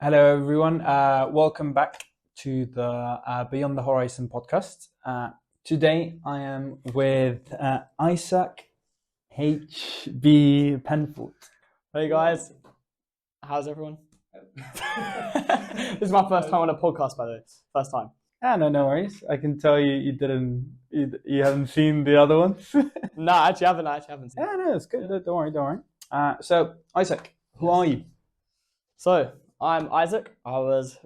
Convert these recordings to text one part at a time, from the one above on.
Hello, everyone. Welcome back to the Beyond the Horizon podcast. Today, I am with Isaac H.B. Penfold. Hey guys, how's everyone? This is my first time on a podcast, by the way. First time. No worries. I can tell you you haven't seen the other ones. No, I actually haven't seen. No, it's good. Don't worry. So, Isaac, who are you? So, I'm Isaac.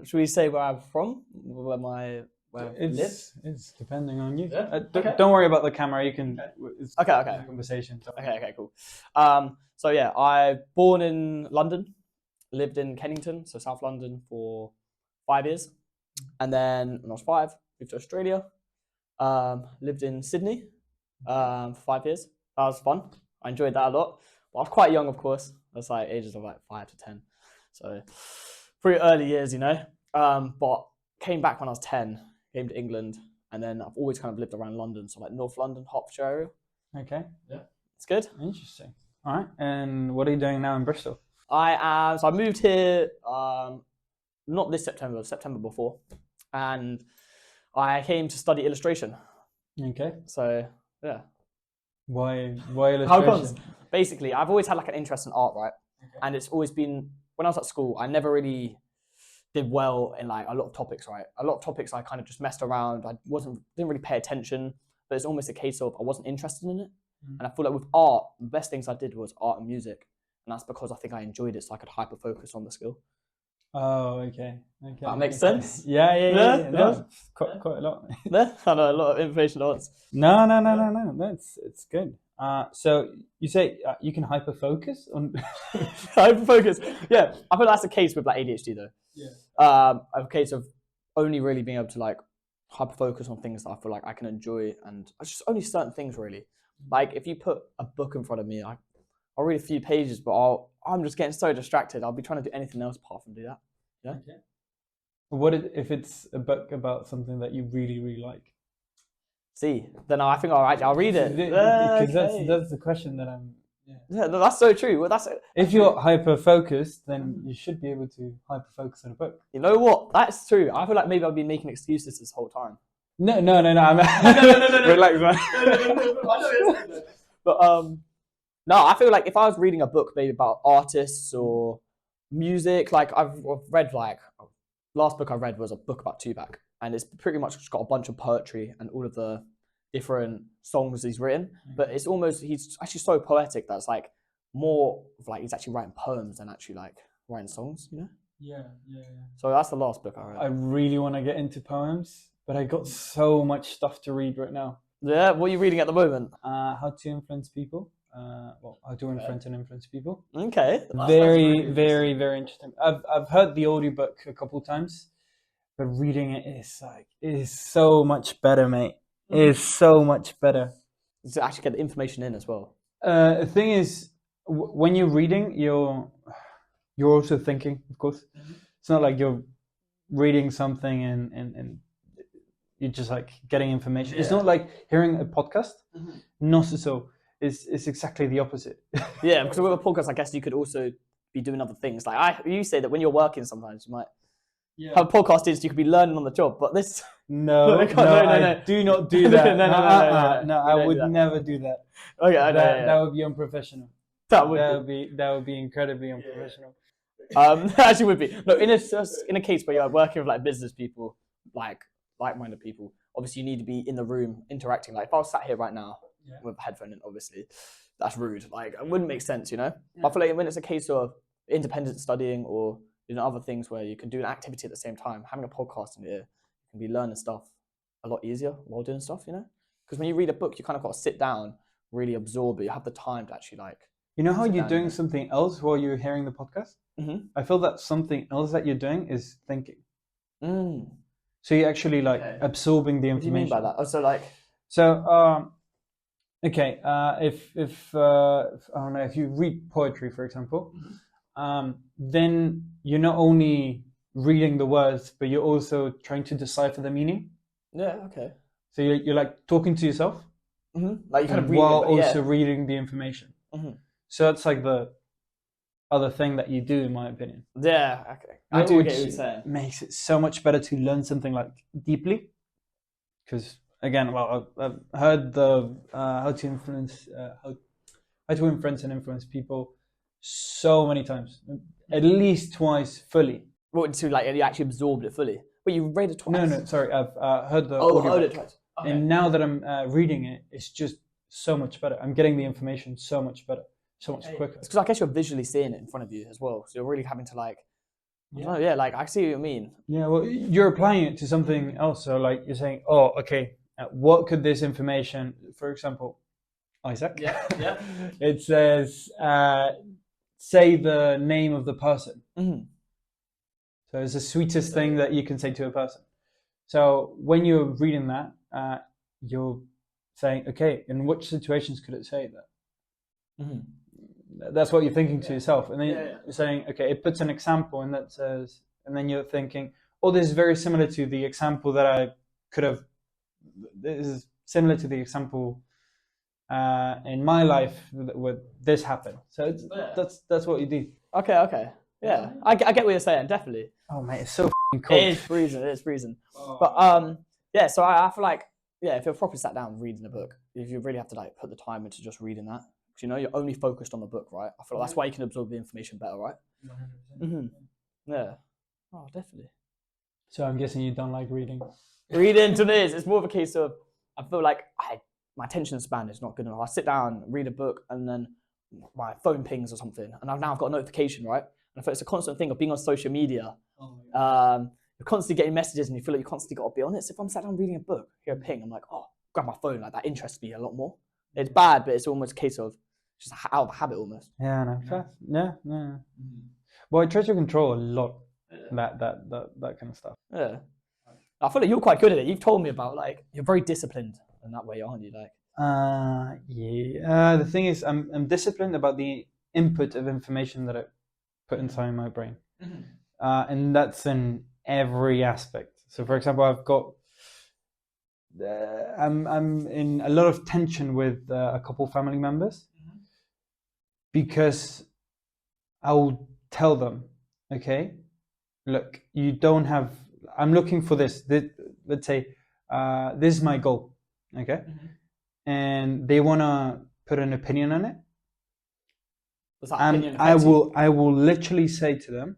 Should we say where I'm from? Where I live? It's depending on you. Yeah? Okay. Don't worry about the camera. You can. It's Okay. a conversation. So. Okay, cool. So yeah, I born in London, lived in Kennington, so South London for 5 years. And then when I was 5, moved to Australia. Lived in Sydney for 5 years. That was fun. I enjoyed that a lot. But I was quite young, of course. That's like ages of like 5 to 10. So pretty early years, you know. But came back when I was 10, came to England, and then I've always kind of lived around London, so like North London, Hertfordshire area. Okay. Yeah. It's good. Interesting. All right. And what are you doing now in Bristol? So I moved here not this September, September before. And I came to study illustration. Okay. So yeah. Why illustration? How comes? Basically, I've always had like an interest in art, right? Okay. And it's always been, when I was at school, I never really did well in like a lot of topics, right? A lot of topics I kind of just messed around. Didn't really pay attention, but it's almost a case of I wasn't interested in it. And I feel like with art, the best things I did was art and music. And that's because I think I enjoyed it, so I could hyper focus on the skill. Oh, okay. That makes sense? Yeah. No, quite a lot. Yeah, I know, a lot of information at once. No. It's good. So you say you can hyper focus on hyper focus. Yeah, I feel that's the case with like ADHD though. Yeah. A case of only really being able to like hyper focus on things that I feel like I can enjoy, and just only certain things really. Like if you put a book in front of me, I'll read a few pages, but I'm just getting so distracted. I'll be trying to do anything else apart from do that. Yeah. Okay. What if it's a book about something that you really, really like? See, then I think I'll read it. Because that's the question that I'm. Yeah, that's so true. Well, if you're hyper focused, then you should be able to hyper focus on a book. You know what? That's true. I feel like maybe I've been making excuses this whole time. No. I'm no. Relax, man. But no, I feel like if I was reading a book maybe about artists or music, like I've read last book I read was a book about Tupac, and it's pretty much just got a bunch of poetry and all of the different songs he's written. But it's almost, he's actually so poetic that it's like more of like he's actually writing poems than actually like writing songs, you know? Yeah. So that's the last book I read. I really want to get into poems, but I got so much stuff to read right now. Yeah, what are you reading at the moment? How to influence people. How to influence people. Okay. Very, very, very interesting. I've heard the audiobook a couple of times, but reading it is so much better, mate. It is so much better. To actually get the information in as well. The thing is, when you're reading, you're also thinking, of course. It's not like you're reading something and you're just like getting information. Yeah. It's not like hearing a podcast. Not at all. It's exactly the opposite. Yeah, because with a podcast, I guess you could also be doing other things. Like you say that when you're working, sometimes you might have a podcast is you could be learning on the job, but this no, I do not do that. No, I would never do that. Okay, I know. That would be unprofessional. That would be incredibly unprofessional. Actually, would be no in a case where you're working with like business people, like-minded people. Obviously, you need to be in the room interacting. Like if I was sat here right now. Yeah. With a headphone in, obviously, that's rude. Like, it wouldn't make sense, you know? Yeah. I feel like when it's a case of independent studying or other things where you can do an activity at the same time, having a podcast in your ear, you can be learning stuff a lot easier while doing stuff, you know? Because when you read a book, you kind of got to sit down, really absorb it. You have the time to actually like. You know how you're doing something else while you're hearing the podcast? Mm-hmm. I feel that something else that you're doing is thinking. So you're actually like absorbing the information. What do you mean by that? Oh, so like. So, okay, if I don't know, if you read poetry, for example, then you're not only reading the words, but you're also trying to decipher the meaning. Yeah, okay. So you're like talking to yourself, like you kind of while also reading the information. So that's like other thing that you do, in my opinion. Yeah, okay. I do get what you're saying. Makes it so much better to learn something like deeply, because again, well, I've heard the how to influence and influence people so many times, at least twice fully. What, to like you actually absorbed it fully? But you read it twice. No, sorry, I've heard the heard it twice. Okay. And now that I'm reading it, it's just so much better. I'm getting the information so much better, so much quicker. It's because I guess you're visually seeing it in front of you as well, so you're really having to like, like I see what you mean. Yeah, well, you're applying it to something else. So like you're saying, oh, okay, what could this information, for example, Isaac? Yeah. It says, say the name of the person. Mm-hmm. So it's the sweetest thing that you can say to a person. So when you're reading that, you're saying, okay, in which situations could it say that? Mm-hmm. That's what you're thinking to yourself. And then you're saying, okay, it puts an example and that says, and then you're thinking, oh, this is very similar to the example that I could have, this is similar to the example in my life where this happened. So that's what you do. Okay. Yeah, I get what you're saying, definitely. Oh, mate, it's so cold. It is freezing. But yeah, so I feel like, if you're properly sat down reading a book, if you really have to like put the time into just reading that, because you're only focused on the book, right? I feel like that's why you can absorb the information better, right? Mm-hmm. Yeah. Oh, definitely. So I'm guessing you don't like reading. Reading to this, it's more of a case of I feel like my attention span is not good enough. I sit down, read a book, and then my phone pings or something, and I've got a notification, right? And I feel it's a constant thing of being on social media. You're constantly getting messages, and you feel like you constantly got to be on it. So if I'm sat down reading a book, hear a ping, I'm like, oh, grab my phone. Like that interests me a lot more. It's bad, but it's almost a case of just out of habit almost. Yeah, no, yeah. Well, I try to control a lot that kind of stuff. Yeah, I feel like you're quite good at it. You've told me about like you're very disciplined in that way, aren't you? Like, yeah. The thing is, I'm disciplined about the input of information that I put inside my brain, and that's in every aspect. So, for example, I've got I'm in a lot of tension with a couple family members because I'll tell them, okay, look, you don't have. I'm looking for this. Let's say this is my goal, okay, and they want to put an opinion on it. And I will literally say to them,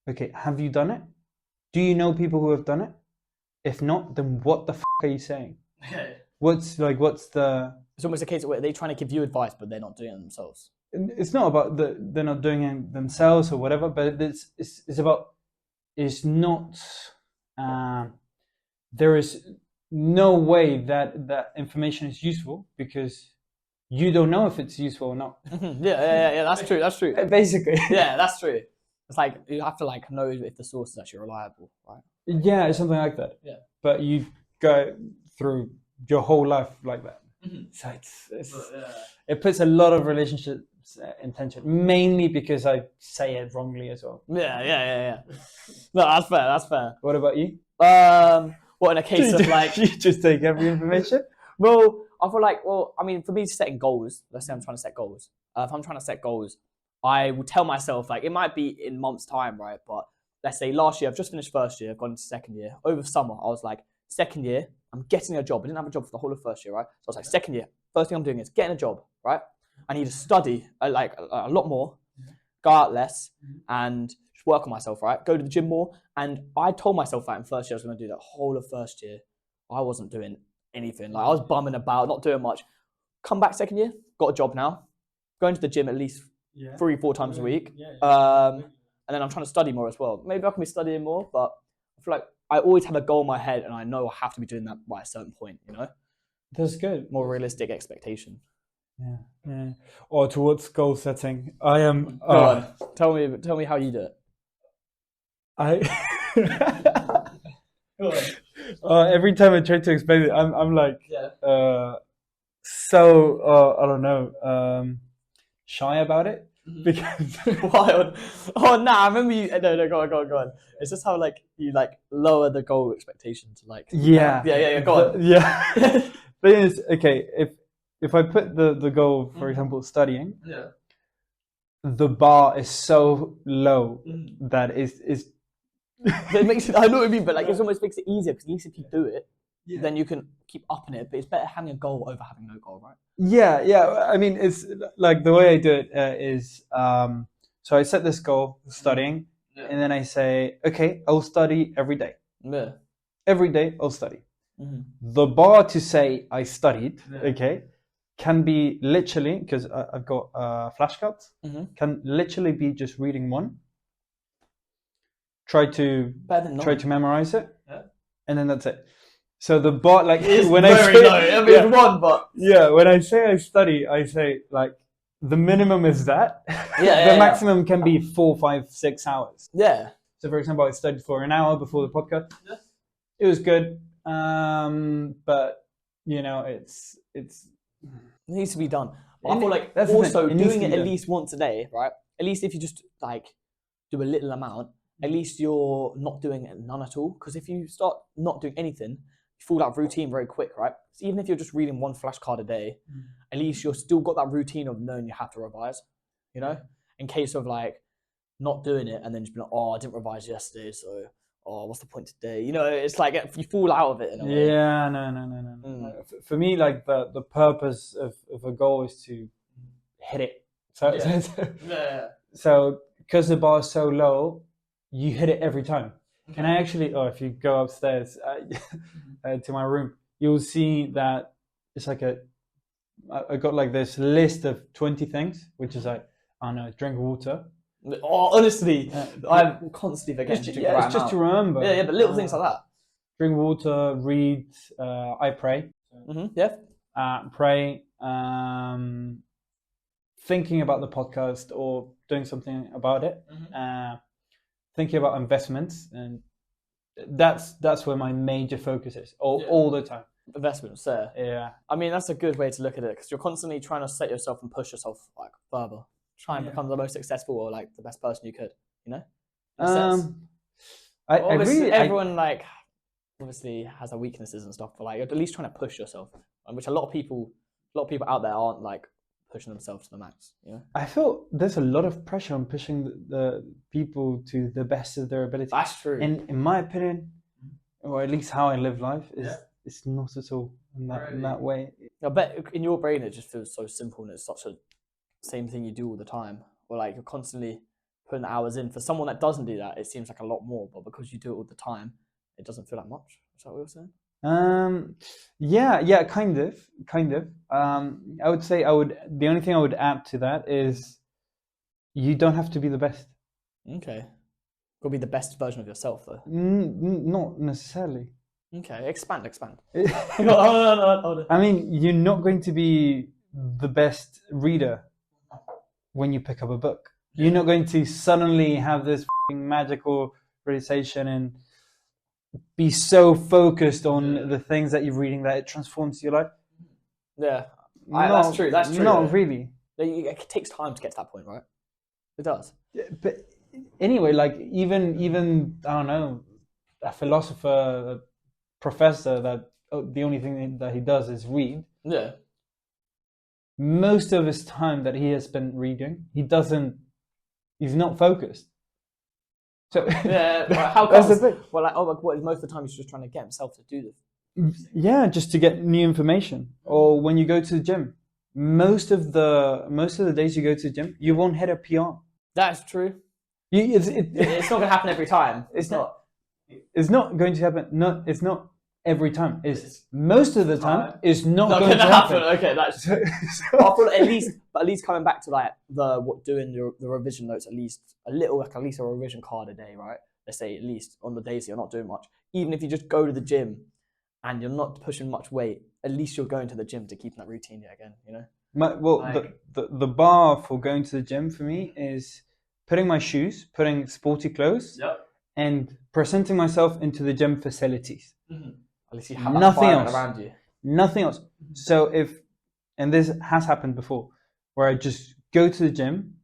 okay, have you done it? Do you know people who have done it? If not, then what the f*** are you saying? What's the... It's almost a case where they're trying to give you advice, but they're not doing it themselves. It's not about they're not doing it themselves or whatever, but it's about... It's not... there is no way that information is useful because you don't know if it's useful or not. Yeah, that's true. Basically. Yeah, that's true. It's like you have to like know if the source is actually reliable, right? Yeah, it's something like that. Yeah. But you go through your whole life like that. So it puts a lot of relationships in tension, mainly because I say it wrongly as well. Yeah. No, that's fair. What about you? What in a case of like you just take every information? Well, I feel like, I mean, for me setting goals, let's say I'm trying to set goals. If I'm trying to set goals, I will tell myself, like, it might be in months' time, right? But let's say last year, I've just finished first year, I've gone into second year. Over summer, I was like, second year, I'm getting a job. I didn't have a job for the whole of first year, right? So I was like, second year, first thing I'm doing is getting a job, right? I need to study like a lot more, go out less, and just work on myself, right? Go to the gym more. And I told myself that in first year, I was going to do that whole of first year. I wasn't doing anything. Like I was bumming about, not doing much. Come back second year, got a job now, going to the gym at least 3-4 times a week. And then I'm trying to study more as well. Maybe I can be studying more, but I feel like I always have a goal in my head and I know I have to be doing that by a certain point, you know? That's good. More realistic expectation. Yeah. Or towards goal setting. I am... Go on. Tell me how you do it. Go on. Every time I try to explain it, I'm like... I don't know, shy about it. Because wild. Oh nah, I remember you. No, go on. It's just how like you like lower the goal expectation to like. Yeah. Go on. Yeah. Thing is, okay, if I put the goal, for example, studying. Yeah. the bar is so low that is it makes it. I know what you mean, but like it almost makes it easier because at least if you do it, then you can keep upping it. But it's better having a goal over having no goal, right? Yeah. I mean, it's like the way I do it is so I set this goal, studying, and then I say, okay, I'll study every day. Yeah. Every day I'll study. The bar to say I studied, okay, can be literally, because I've got flashcards, can literally be just reading one. Try to memorize it, and then that's it. So the bar, like when I say one, but when I say I study, I say like the minimum is that. The maximum can be 4, 5, 6 hours. Yeah. So for example, I studied for an hour before the podcast. It was good, but you know, it needs to be done. But I feel like also doing it at least once a day, right? At least if you just like do a little amount, at least you're not doing none at all. Because if you start not doing anything, you fall out of routine very quick, right? So even if you're just reading one flashcard a day, at least you're still got that routine of knowing you have to revise, you know? In case of like not doing it and then just be like, oh, I didn't revise yesterday, so what's the point today? You know, it's like you fall out of it in a way. Yeah, no. For me, like the purpose of a goal is to hit it. So because the bar is so low, you hit it every time. And I actually, if you go upstairs to my room, you'll see that it's like I got like this list of 20 things, which is like, I don't know, drink water. Oh, honestly, I'm constantly forgetting to drink the right it's just amount. to remember. Yeah, but little things like that. Drink water, read, I pray. Pray, thinking about the podcast or doing something about it. Thinking about investments, and that's where my major focus is all the time. Investments there. Yeah. I mean, that's a good way to look at it because you're constantly trying to set yourself and push yourself like further. Try and become the most successful or like the best person you could, you know? Everyone like obviously has their weaknesses and stuff, but like you're at least trying to push yourself, which a lot of people out there aren't like pushing themselves to the max, you know? I feel there's a lot of pressure on pushing the people to the best of their ability. That's true. And in my opinion, or at least how I live life, it's not at all in that way. I bet in your brain it just feels so simple and it's such a same thing you do all the time, or like you're constantly putting hours in. For someone that doesn't do that, it seems like a lot more, but because you do it all the time, it doesn't feel that much. Is that what you're saying? Yeah, kind of. I would say the only thing I would add to that is you don't have to be the best. Okay. Gotta be the best version of yourself though. Not necessarily. Okay, expand. I mean, you're not going to be the best reader when you pick up a book. You're not going to suddenly have this magical realization and be so focused on the things that you're reading that it transforms your life. Yeah, that's true. That's true. Not really. It takes time to get to that point, right? It does. Yeah, but anyway, like even I don't know, a philosopher, a professor that the only thing that he does is read. Yeah. Most of his time that he has spent reading, he's not focused. So how come? That's the thing. Well, like, most of the time he's just trying to get himself to do this. Yeah, just to get new information. Or when you go to the gym, most of the days you go to the gym, you won't hit a PR. That's true. It's not going to happen every time. It's not going to happen. No, it's not every time. It's most of the time. It's not going to happen. Okay, that's true. I feel at least coming back to like doing the revision notes, at least a little, like at least a revision card a day, right? Let's say at least on the days that you're not doing much. Even if you just go to the gym and you're not pushing much weight, at least you're going to the gym to keep that routine again, you know? The bar for going to the gym for me is putting my shoes, putting sporty clothes, and presenting myself into the gym facilities. At least you have nothing else around you. Nothing else. So and this has happened before, where I just go to the gym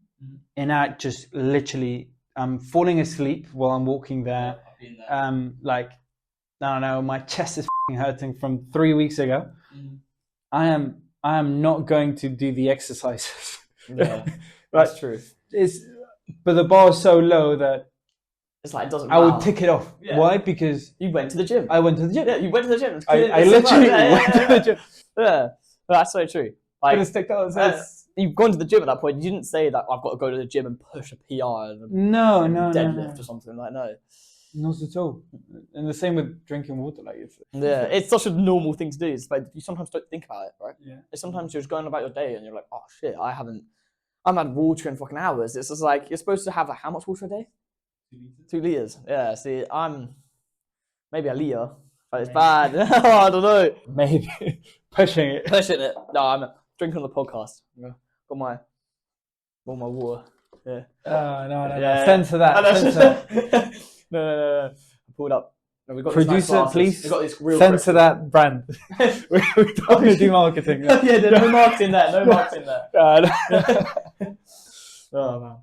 and I just literally I'm falling asleep while I'm walking there. Like I don't know, my chest is hurting from 3 weeks ago. I am not going to do the exercises. Yeah, that's true. but the bar is so low that It's like it doesn't. I would tick it off. Yeah. Why? Because you went to the gym. I went to the gym. Yeah, you went to the gym. I literally went to the gym. Yeah, that's so true. Like, but it's ticked off. you've gone to the gym at that point. You didn't say that I've got to go to the gym and push a PR and no, deadlift or something like no. Not at all. And the same with drinking water. Like it's such a normal thing to do. It's like you sometimes don't think about it, right? Yeah. It's sometimes you're just going about your day and you're like, oh shit, I haven't had water in fucking hours. It's just like you're supposed to have how much water a day? 2 liters. Yeah. See, I'm maybe a liter, but it's bad. I don't know. Maybe pushing it. No, I'm drinking on the podcast. Got my water. Yeah. No. Yeah. Censor that. No. I pulled up. No, we've got Producer, nice please we've got this real censor that brand. We don't want to do marketing. Yeah, there's no marketing there. No marketing there. Oh man.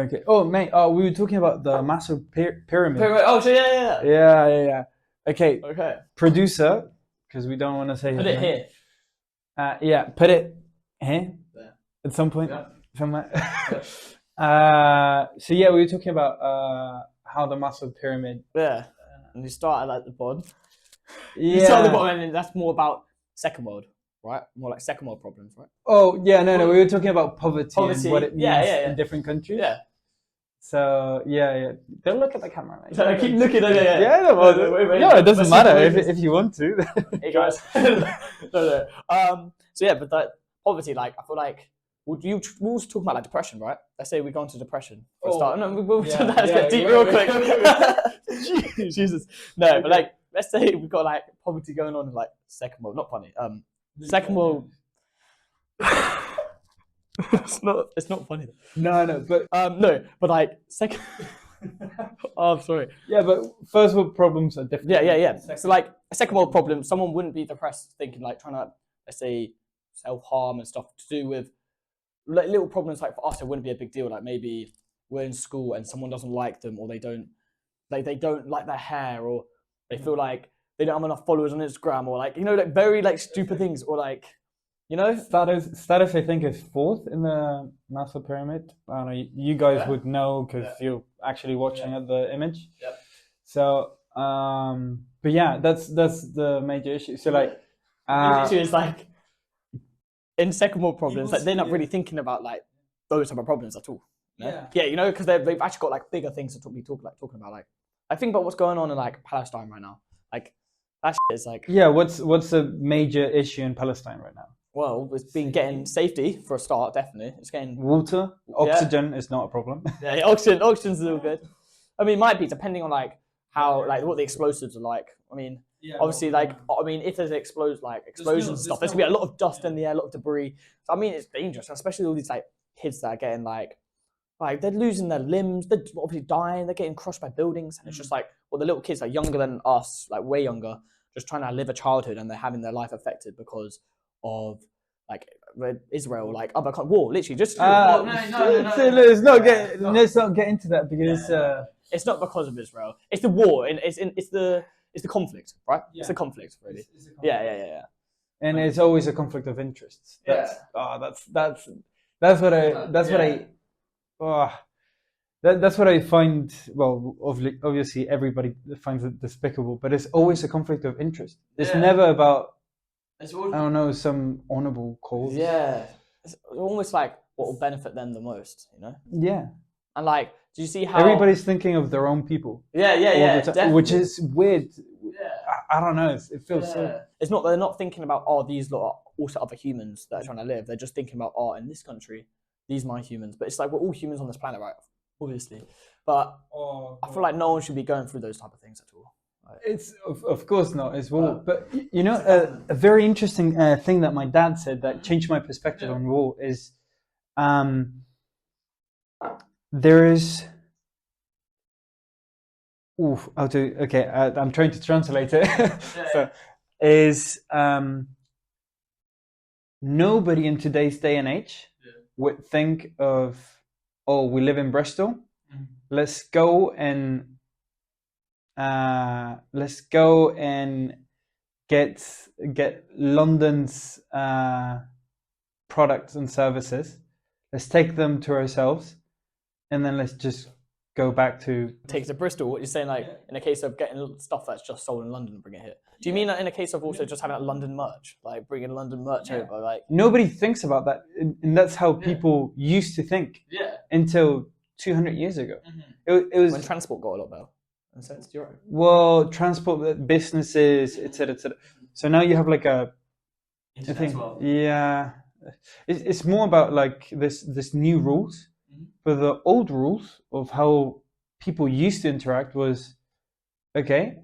Okay. Oh mate. We were talking about the massive pyramid. Oh, so yeah. Yeah. Okay. Okay. Producer, because we don't want to say. Put it here. Yeah. Put it here. There. At some point. Yeah. Somewhere. Yeah. So yeah, we were talking about how the massive pyramid. Yeah. And you start at the bottom. Yeah. You start at the bottom, and that's more about second world, right? More like second world problems, right? Oh yeah, no. We were talking about poverty and what it means in different countries. Yeah. So yeah. Don't look at the camera, mate. So I keep looking at it. Yeah. No, it doesn't matter if you want to. Hey guys. No. So yeah, but that poverty, like I feel like. We was talking about like depression, right? Let's say we go into depression for a start. No, let's get deep real quick. Jesus. No, but like let's say we've got like poverty going on in like second world. Not funny. Second world. It's not funny. No, but no, but like second. Oh, I'm sorry. Yeah, but first world problems are different. Yeah. So like a second world problem, someone wouldn't be depressed thinking like trying to, let's say, self-harm and stuff to do with like little problems. Like for us, it wouldn't be a big deal. Like maybe we're in school and someone doesn't like them, or they don't like their hair, or they feel like they don't have enough followers on Instagram, or like like very like stupid things, or like status I think is fourth in the Maslow pyramid. I don't know, you guys would know because you're actually watching at the image. Yeah. So but yeah, that's the major issue. So like the issue is like in second world problems, like they're not really thinking about like those type of problems at all. Yeah, because they've actually got like bigger things to be talking about. Like I think about what's going on in like Palestine right now. Like that shit is like what's the major issue in Palestine right now? Well, it's been getting safety for a start, definitely. It's getting water, oxygen is not a problem. Yeah, oxygen's a little good. I mean, it might be depending on like how like what the explosives are like. I mean, obviously, if there's explosions and stuff, there's gonna be a lot of dust in the air, a lot of debris. So I mean, it's dangerous, especially all these like kids that are getting like they're losing their limbs, they're obviously dying, they're getting crushed by buildings, and it's just like the little kids are younger than us, like way younger, just trying to live a childhood, and they're having their life affected because of like Israel, like other war, literally just. No. Let's not get into that because it's not because of Israel. It's the war, and it's the conflict, right? Yeah. It's the conflict, really. It's a conflict. Yeah. And it's always a conflict of interests. That's what I find. Well, obviously everybody finds it despicable, but it's always a conflict of interest. It's never about. I don't know, some honourable cause. Yeah, it's almost like what will benefit them the most, Yeah. And like, do you see how everybody's thinking of their own people? Yeah, which is weird. Yeah. I don't know. It feels so. It's not. They're not thinking about these lot are also other humans that are trying to live. They're just thinking about in this country, these are my humans. But it's like we're all humans on this planet, right? Obviously, but I feel like no one should be going through those type of things at all. It's of course not as well, but a very interesting thing that my dad said that changed my perspective on war is there is I'm trying to translate it. So is nobody in today's day and age would think of we live in Bristol, let's go and get London's products and services. Let's take them to ourselves and then let's just go back to take it to Bristol. What you're saying, like in a case of getting stuff that's just sold in London and bring it here. Do you mean that in a case of also just having a London merch, like bringing London merch over? Like nobody thinks about that, and that's how people used to think. Until 200 years ago, it was when transport got a lot better. In a sense, you're right. Well, transport, businesses, etc., etc. So now you have like a thing. Yeah, it's more about like this new rules. But the old rules of how people used to interact was, okay,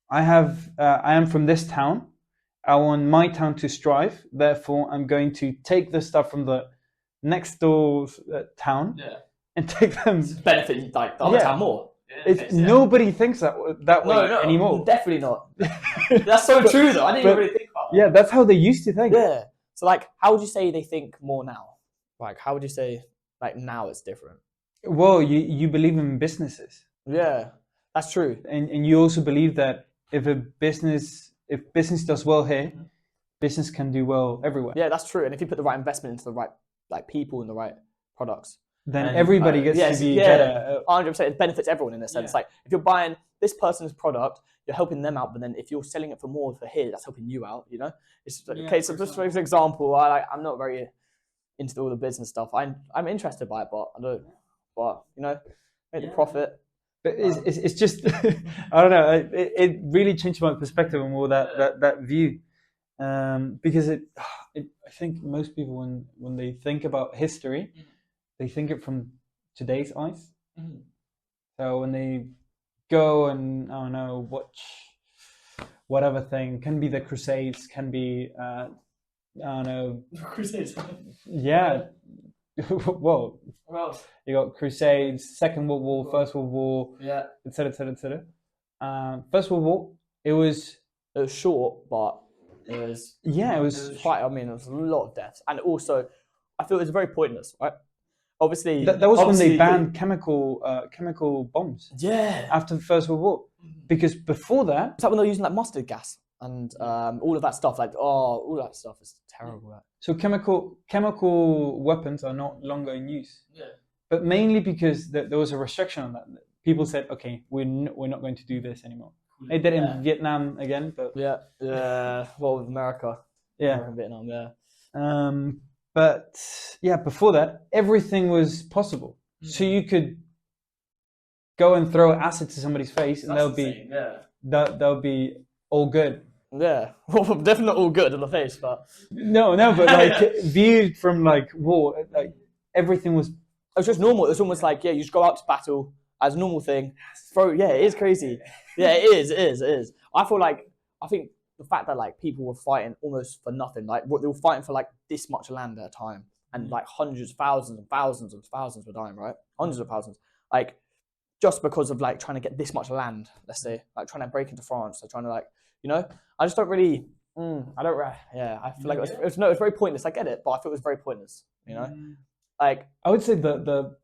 I am from this town. I want my town to strive. Therefore, I'm going to take the stuff from the next door's town and take them. Benefit like the other town more. Nobody thinks that way anymore. Definitely not. That's so true, though. I didn't even really think about that. Yeah, that's how they used to think. Yeah. So, like, how would you say they think more now? Like, how would you say, like, now it's different? Well, you believe in businesses. Yeah, that's true. And you also believe that if business does well here, business can do well everywhere. Yeah, that's true. And if you put the right investment into the right like people and the right products, then everybody gets to be better. 100%. It benefits everyone in a sense. Like if you're buying this person's product, you're helping them out. But then if you're selling it for more for here, that's helping you out. You know, it's like, okay. So just for example, I'm not very into all the business stuff. I'm interested by it, but I don't. But you know, make the profit. But it's just I don't know. It really changed my perspective on all that view, because I think most people when they think about history, they think it from today's eyes. So when they go and I don't know watch whatever thing, can be the Crusades, can be I don't know Crusades. Yeah. Well, you got Crusades, Second World War, First World War, etc., etc., etc. First World War, it was short, but it was quite. I mean, there was a lot of deaths, and also, I feel it was very pointless, right? Obviously, that was when they banned chemical bombs. Yeah. After the First World War, because before that, it's like when they were using like mustard gas and all of that stuff. Like all that stuff is terrible. So chemical weapons are not longer in use. Yeah. But mainly because there was a restriction on that. People said, okay, we're not going to do this anymore. They did it in Vietnam again, but well, with America. Yeah. In Vietnam, but yeah, before that, everything was possible. So you could go and throw acid to somebody's face, and they'll be all good. Yeah, well, definitely not all good in the face, but no, but like viewed from like war, like everything was. It was just normal. It was almost like you just go out to battle as a normal thing. It is crazy. Yeah, it is. I think the fact that like people were fighting almost for nothing, like they were fighting for like this much land at a time, and like hundreds, thousands, and thousands of thousands were dying, right? Hundreds of thousands, like just because of like trying to get this much land. Let's say like trying to break into France, or trying to like I just don't really. I feel like it was very pointless. I get it, but I feel it was very pointless. You know, like I would say the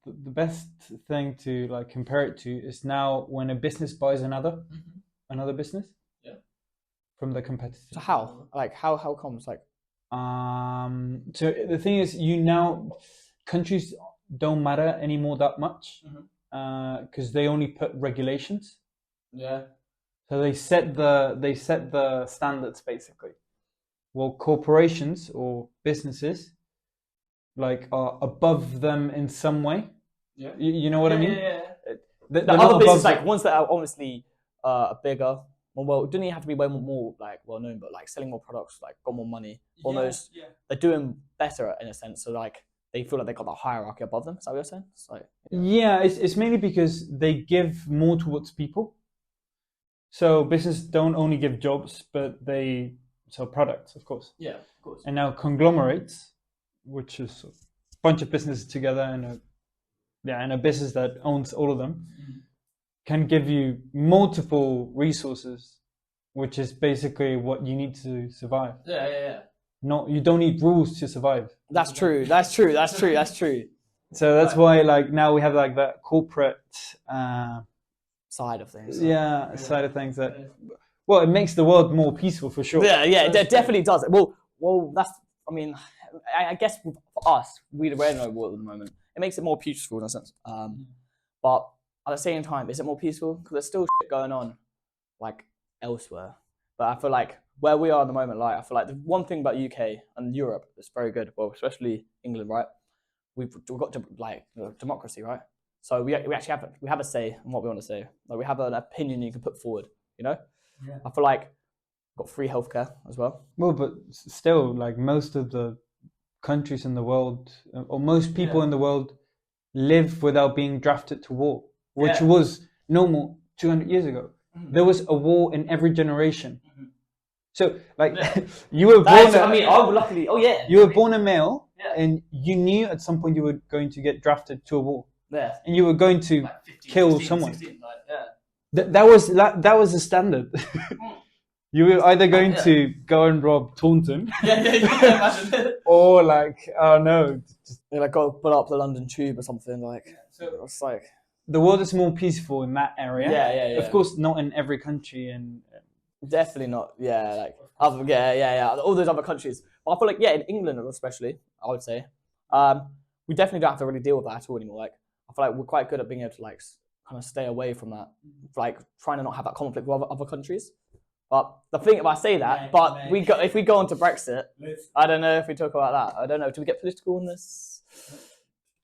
best thing to like compare it to is now when a business buys another business, from the competitor. So how comes like? So the thing is, countries don't matter anymore that much, because they only put regulations. Yeah. So they set the standards basically. Well, corporations or businesses like are above them in some way. Yeah. You know what I mean? Yeah. The other businesses, like ones that are honestly bigger. Well, it didn't even have to be way more like well known, but like selling more products, like got more money. Almost, they're doing better in a sense. So like they feel like they got that hierarchy above them. Is that what you're saying? So, it's mainly because they give more towards people. So businesses don't only give jobs, but they sell products, of course. Yeah, of course. And now conglomerates, which is a bunch of businesses together and a business that owns all of them, can give you multiple resources, which is basically what you need to survive. Yeah. You don't need rules to survive. That's true. So that's why like now we have like that corporate side of things. Side of things that it makes the world more peaceful for sure. Yeah, it definitely does. Well, that's. I mean, I guess for us, we're in no war at the moment. it makes it more peaceful in a sense. But at the same time, is it more peaceful? Because there's still shit going on, like elsewhere. But I feel like where we are at the moment, like I feel like the one thing about UK and Europe is very good. Well, especially England, right? We've got to like democracy, right? So we actually have a say in what we want to say. Like we have an opinion you can put forward. You know, I feel like we've got free healthcare as well. Well, but still, like most of the countries in the world, or most people in the world, live without being drafted to war, which was normal 200 years ago. There was a war in every generation. So, like, you were born. You were born a male, and you knew at some point you were going to get drafted to a war, and you were going to like 15, kill 16, someone. 16, like, that was the standard. You were either going to go and rob Taunton, or like, oh no, just like go pull up the London Tube or something. Like, so it's like the world is more peaceful in that area. Of course, not in every country, and definitely not. Yeah, like all those other countries. But I feel like in England especially, I would say, we definitely don't have to really deal with that at all anymore. Like, I feel like we're quite good at being able to like kind of stay away from that, like trying to not have that conflict with other countries. But the thing, if I say that, if we go on to Brexit, I don't know if we talk about that. I don't know. Do we get political in this?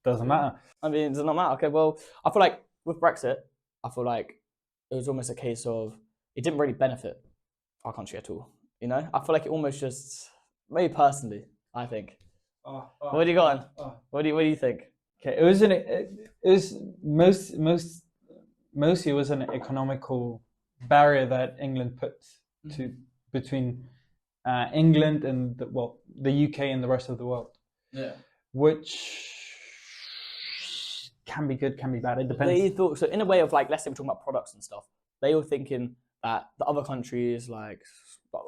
Doesn't matter. I mean, does it not matter? Okay, well, I feel like with Brexit, I feel like it was almost a case of it didn't really benefit our country at all. You know, I feel like it almost just, maybe personally, I think. What do you got on? What do you think? Okay, mostly it was an economical barrier that England put between England and the UK and the rest of the world. Yeah, which can be good, can be bad. It depends. They thought so in a way of like, let's say we're talking about products and stuff. They were thinking that the other countries, like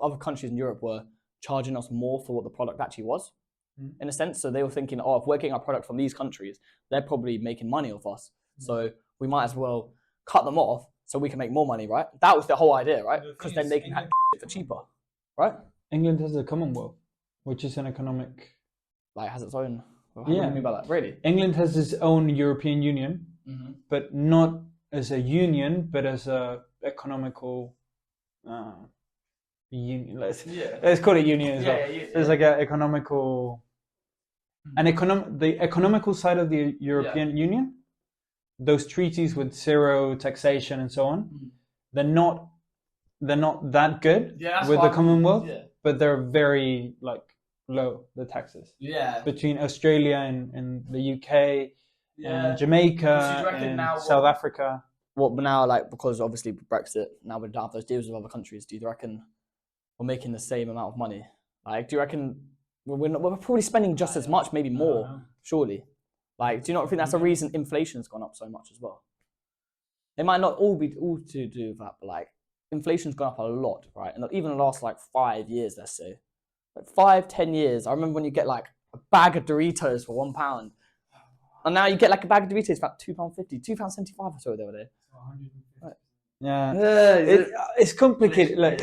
other countries in Europe, were charging us more for what the product actually was, in a sense. So they were thinking, if we're getting our product from these countries, they're probably making money off us. So we might as well cut them off so we can make more money, right? That was the whole idea, right? Because then they can have it for cheaper, right? England has a Commonwealth, which is an economic... Like, has its own... What do you mean by that? Really? England has its own European Union, but not as a union, but as a economical union. Let's call it union as well. There's like an economical... the economical side of the European Union, those treaties with zero taxation and so on, they're not that good with the Commonwealth, but they're very like low, the taxes. Between Australia and the UK and Jamaica and South Africa. Well, but now, like, because obviously Brexit, now we don't have those deals with other countries, do you reckon we're making the same amount of money? Like, do you reckon we're probably spending just as much, maybe more, surely? Like, do you not think that's a reason inflation's gone up so much as well? It might not all be all to do with that, but like inflation's gone up a lot, right? And even the last like 5 years, let's say, like 5-10 years. I remember when you get like a bag of Doritos for £1, and now you get like a bag of Doritos for about £2.50, £2.75 or so the other day. Right. Yeah, it's complicated. Like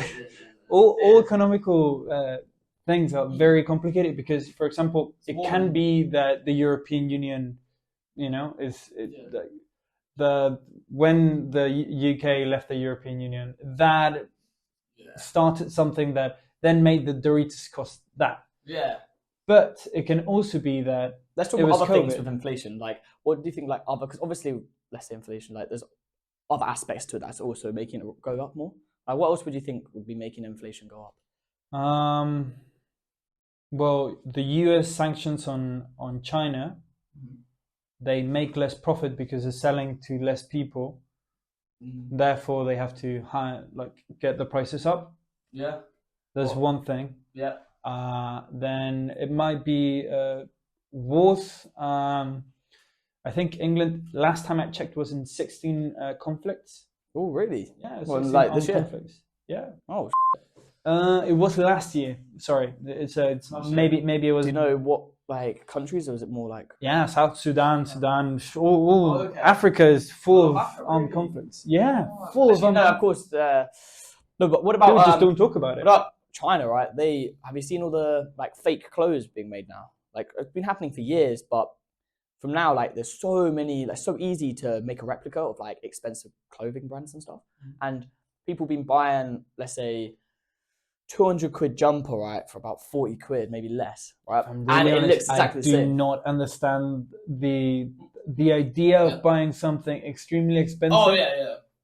all economical things are very complicated because, for example, it can be that the European Union, when the UK left the European Union, that started something that then made the Doritos cost that. Yeah. But it can also be that let's talk about other things with inflation. Like, what do you think? Like other, because obviously, let's say inflation. Like, there's other aspects to it that's also making it go up more. Like, what else would you think would be making inflation go up? Well, the US sanctions on China, they make less profit because they're selling to less people. Therefore, they have to get the prices up. Yeah. There's one thing. Yeah. Then it might be wars. I think England, last time I checked, was in 16 conflicts. Oh, really? Yeah. Well, like this year? Conflicts. Yeah. Oh, it was last year. Sorry, it's maybe it was. Do you know what like countries, or is it more like? Yeah, South Sudan, Sudan. Okay. Africa is full of armed conflicts. Yeah, full of. Of course. No, but what about? People just don't talk about it. What about China? Right? Have you seen all the like fake clothes being made now? Like, it's been happening for years, but from now, like there's so many, like so easy to make a replica of like expensive clothing brands and stuff, and people been buying, let's say, 200 quid jumper, right, for about 40 quid, maybe less, right? I'm And really it honest, looks exactly the I do same. not understand the idea of buying something extremely expensive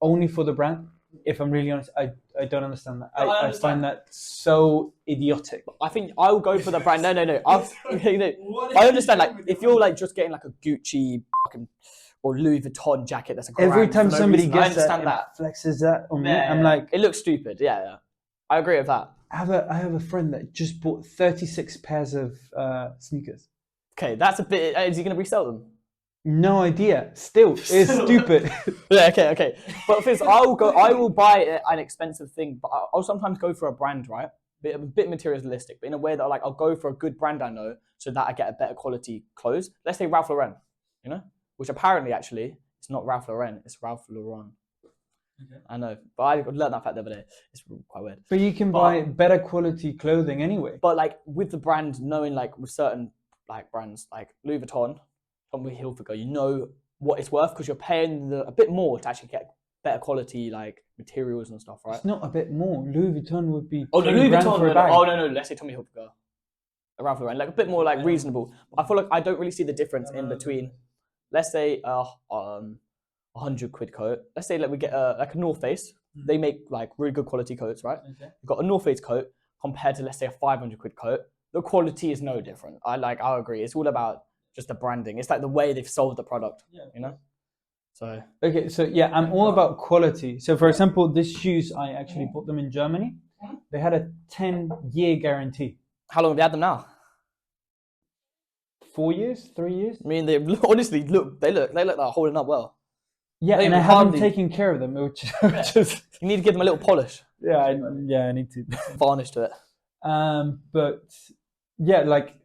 only for the brand. If I'm really honest, I don't understand that. I find that so idiotic. I think I will go for the brand. No. I understand. Like, if you're like just getting like a Gucci fucking or Louis Vuitton jacket, that's a grand Every time for no somebody reason. I gets that, understand that. flexes that on me, Yeah, I'm like, it looks stupid. Yeah. I agree with that. I have a friend that just bought 36 pairs of sneakers. Okay, that's a bit. Is he going to resell them? No idea. Still, it's stupid. Yeah, okay. But for I will buy an expensive thing, but I'll sometimes go for a brand, right? A bit materialistic, but in a way that like I'll go for a good brand I know, so that I get a better quality clothes. Let's say Ralph Lauren, you know, which apparently actually it's not Ralph Lauren, it's Ralph Lauren. Okay. I know, but I learned that fact the other day. It's quite weird. But you can buy better quality clothing anyway. But like with the brand, knowing like with certain like brands like Louis Vuitton, Tommy Hilfiger, you know what it's worth because you're paying a bit more to actually get better quality like materials and stuff, right? It's not a bit more. Louis Vuitton would be Louis Vuitton for a bag. No. Let's say Tommy Hilfiger, Ralph Lauren, like a bit more like reasonable. I feel like I don't really see the difference in between. Let's say 100 quid coat. Let's say like we get like a North Face. They make like really good quality coats, right? Okay. You've got a North Face coat compared to let's say a 500 quid coat. The quality is no different. I agree. It's all about just the branding. It's like the way they've sold the product, you know? So okay, so yeah, I'm all about quality. So for example, these shoes, I actually bought them in Germany. They had a 10-year guarantee. How long have you had them now? 4 years, 3 years. I mean, they honestly look like holding up well. Yeah, and I haven't taken care of them, which is you need to give them a little polish. Yeah, I need to varnish to it. But yeah, like,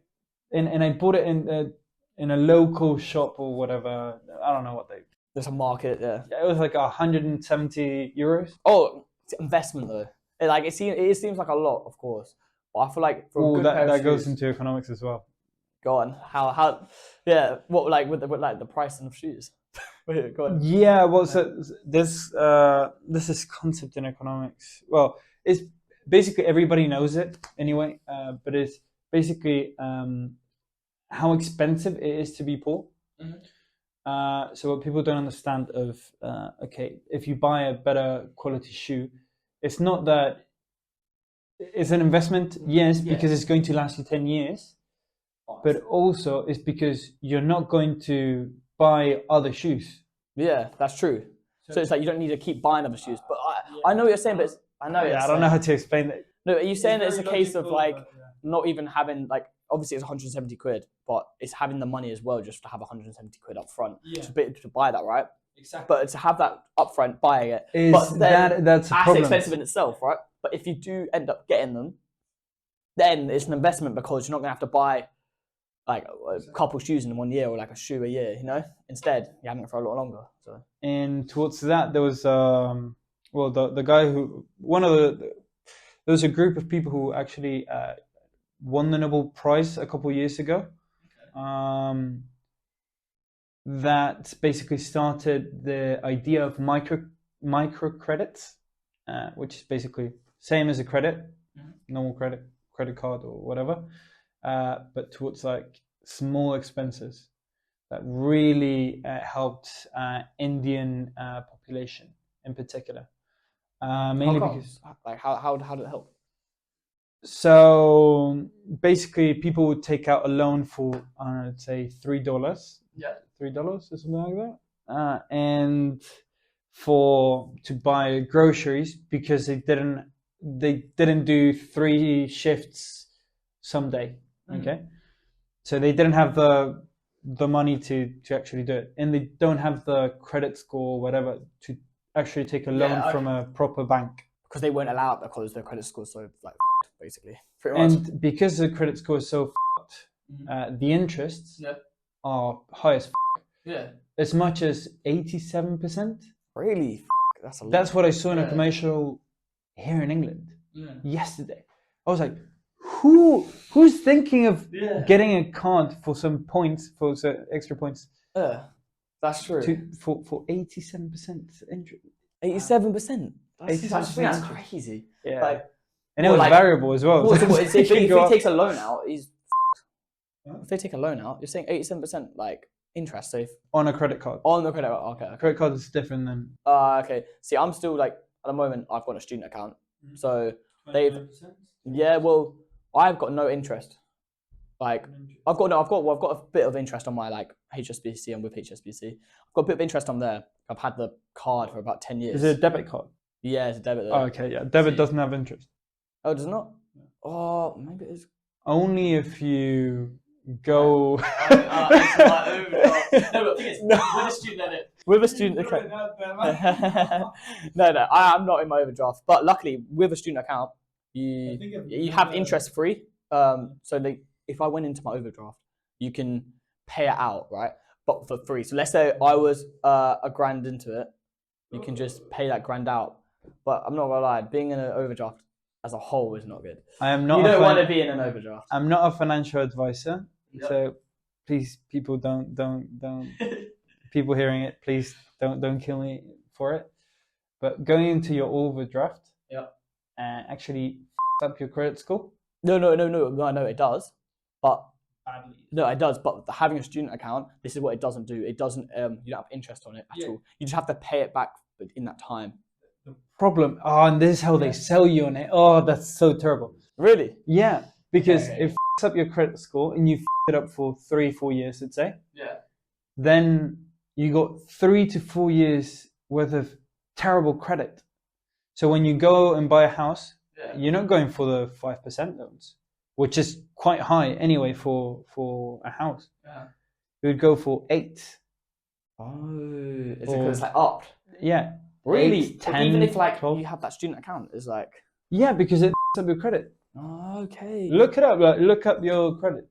and I bought it in a local shop or whatever. I don't know what they. There's a market, yeah. It was like 170 euros. Oh, it's investment though. It seems like a lot, of course, but I feel like for a good pair of that shoes, goes into economics as well. Go on, how? Yeah, what like with the price of shoes? Go on. Yeah, well, so this is concept in economics. Well, it's basically everybody knows it anyway, but it's basically how expensive it is to be poor. Mm-hmm. So what people don't understand of okay, if you buy a better quality shoe, it's not that it's an investment, yes, because it's going to last you 10 years, but also it's because you're not going to buy other shoes. Yeah, that's true. So it's like you don't need to keep buying other shoes. But I know what you're saying, but I don't know how to explain that. No, are you saying that it's a case of like not even having like obviously it's 170 quid, but it's having the money as well just to have 170 quid up front to buy that, right? Exactly. But to have that up front, buying it, that's a problem. Expensive in itself, right? But if you do end up getting them, then it's an investment because you're not going to have to buy like a couple shoes in 1 year or like a shoe a year, you know? Instead, you're having it for a lot longer. So. And towards that, there was, the guy who, there was a group of people who actually won the Nobel Prize a couple of years ago. That basically started the idea of microcredits, which is basically same as a credit, normal credit card or whatever. But towards like small expenses that really helped Indian population in particular. Mainly because like how did it help? So basically, people would take out a loan for let's say $3. Yeah, $3 or something like that, and to buy groceries because they didn't do 3 shifts someday. Okay, so they didn't have the money to actually do it, and they don't have the credit score or whatever to actually take a loan from a proper bank because they weren't allowed because their credit score is so like basically. Pretty much. And because the credit score is so the interests are high as as much as 87%. Really, that's a lot. That's what I saw in a commercial here in England yesterday. I was like, who's thinking of getting a card for some points, for some extra points? That's true. For 87% interest. 87%. That's 87% crazy. Yeah. Like, And it was variable as well. If he takes a loan out, if they take a loan out, you're saying 87% like interest safe on a credit card. on the credit card. Okay. Credit card is different than. Okay. See, I'm still like at the moment. I've got a student account, so they've. Yeah. Well, I've got no interest. Like I've got a bit of interest on my like HSBC and with HSBC. I've got a bit of interest on there. I've had the card for about 10 years. Is it a debit card? Yeah, it's a debit. Oh, okay, yeah. Debit doesn't have interest. Oh, does it not? Oh, maybe it is. Only if you go. With a student account. No, I'm not in my overdraft. But luckily, with a student account, you have interest free. So if I went into my overdraft, you can pay it out, right? But for free. So let's say I was a grand into it, you can just pay that grand out. But I'm not gonna lie, being in an overdraft as a whole is not good. I am not. You don't want to be in an overdraft. I'm not a financial advisor, so please, people don't. People hearing it, please don't kill me for it. But going into your overdraft, actually up your credit score. No, it does. But no, it does. But having a student account, this is what it doesn't do. It doesn't. You don't have interest on it at all. You just have to pay it back in that time. The problem. Oh, and this is how they sell you on it. Oh, that's so terrible. Really? Yeah, because it f***s up your credit score and you f*** it up for 3-4 years, let's say. Yeah. Then you got 3 to 4 years worth of terrible credit. So when you go and buy a house, you're not going for the 5% loans, which is quite high anyway for a house. Yeah. You would go for 8. Oh, is it because it's like up? Yeah. Really? 8, 10, even if like 12. you have that student account, it's like. Yeah, because it f***s up your credit. Oh, okay. Look it up. Look up your credit.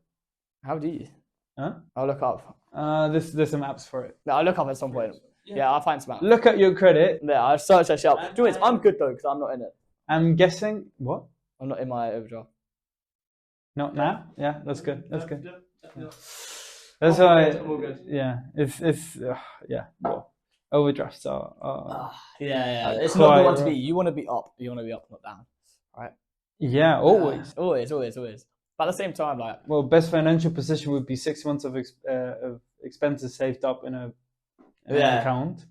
How do you? Huh? I'll look up. There's some apps for it. No, I'll look up at some point. Yeah, I'll find some apps. Look at your credit. Yeah, I'll search that shit up. Do it. I'm good though because I'm not in it. I'm guessing what? I'm not in my overdraft. Not now? Yeah, that's good. That's good. That's why. Yeah, it's yeah. Well, overdrafts are. Yeah. It's not the one to be. You want to be up. You want to be up, not down, right? Yeah, always. Always. But at the same time, like. Well, best financial position would be 6 months of expenses saved up in an account.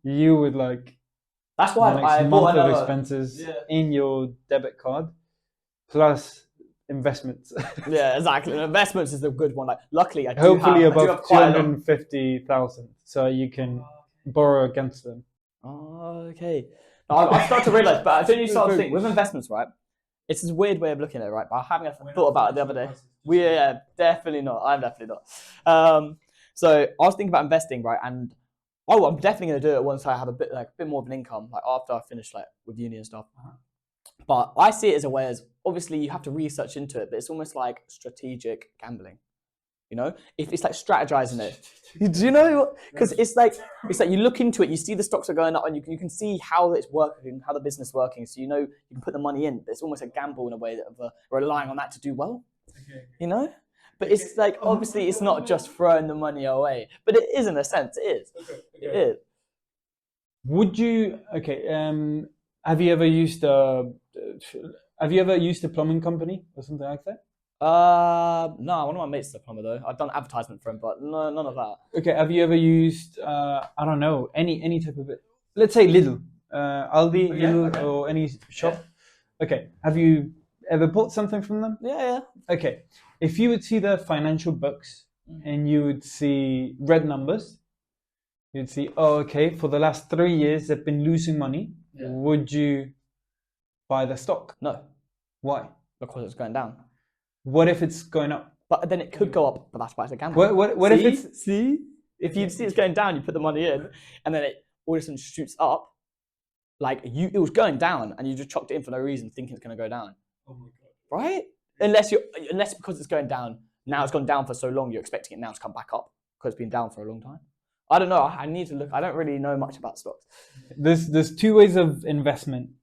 You would like. That's why I bought month of expenses in your debit card, plus investments. Yeah, exactly. Investments is the good one. Like, luckily, hopefully above 250,000, so you can borrow against them. Oh, okay. I start to realize, but then you start to think with investments, right? It's this weird way of looking at it, right? But having a thought about it the other day, definitely not. I'm definitely not. So I was thinking about investing, right? And I'm definitely going to do it once I have a bit more of an income, like after I finish like with uni and stuff. But I see it as a way as obviously you have to research into it, but it's almost like strategic gambling. You know, if it's like strategizing it. Do you know? Because it's like you look into it, you see the stocks are going up, and you can see how it's working, how the business is working. So you know you can put the money in, but it's almost a gamble in a way of relying on that to do well. Okay. You know. But it's like, obviously, it's not just throwing the money away. But it is, in a sense, it is. Okay. It is. Would you, have you ever used a plumbing company or something like that? No, one of my mates is a plumber, though. I've done advertisement for him, but no, none of that. Okay, have you ever used, I don't know, any type of, let's say Lidl, Aldi, Lidl, or any shop? Yeah. Okay, have you ever bought something from them? Yeah. Okay. If you would see the financial books and you would see red numbers, you'd see, for the last 3 years they've been losing money. Yeah. Would you buy the stock? No. Why? Because it's going down. What if it's going up? But then it could go up, but that's why it's a gamble. What if it's... See? If you see it's going down, you put the money in, and then it all of a sudden shoots up. Like, it was going down, and you just chucked it in for no reason, thinking it's going to go down. Oh my God. Right? Unless because it's going down, now it's gone down for so long, you're expecting it now to come back up because it's been down for a long time. I don't know. I need to look. I don't really know much about stocks. There's 2 ways of investing,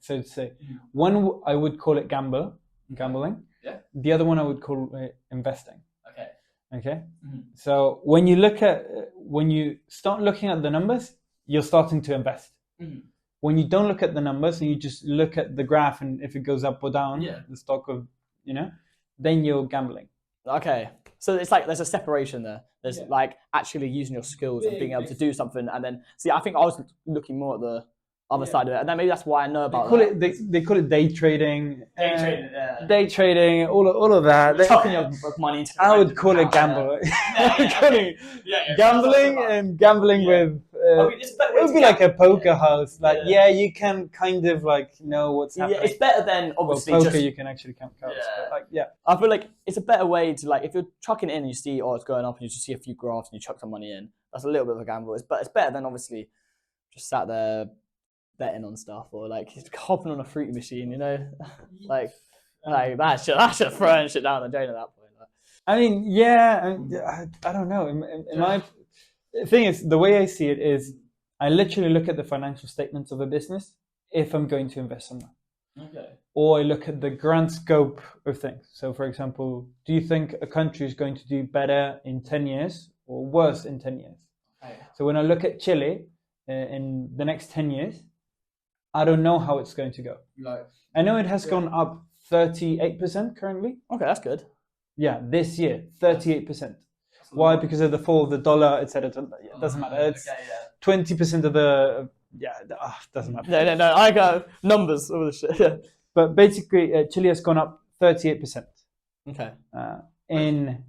so to say. One, I would call it gamble, gambling. Yeah. The other one I would call investing. Okay. Okay. So when you start looking at the numbers, you're starting to invest. When you don't look at the numbers and you just look at the graph and if it goes up or down, the stock of, then you're gambling. Okay. So it's like there's a separation there. There's like actually using your skills and being able to do something, and then I think I was looking more at the other side of it, and then maybe that's why I know about they call it day trading. Day trading, all of that. Chucking your money into. I would call it gambling. Gambling and gambling with. It would be like a poker house. Like you can kind of like know what's happening. Yeah, it's better than obviously poker. You can actually count cards. I feel like it's a better way to like if you're chucking in and you see it's going up and you just see a few graphs and you chuck some money in. That's a little bit of a gamble. But it's better than obviously just sat there betting on stuff or like hopping on a fruity machine. like that's just throwing shit down the drain at that point. I mean, I don't know. In my the thing is, the way I see it is, I literally look at the financial statements of a business if I'm going to invest somewhere. Okay. Or I look at the grand scope of things. So, for example, do you think a country is going to do better in 10 years or worse in 10 years? Okay. So when I look at Chile in the next 10 years, I don't know how it's going to go. I know it has gone up 38% currently. Okay, that's good. Yeah, this year, 38%. Why? Because of the fall of the dollar, etc. It doesn't matter. It's 20% of the doesn't matter. No. I got numbers over the shit. Yeah. But basically, Chile has gone up 38%. Okay. In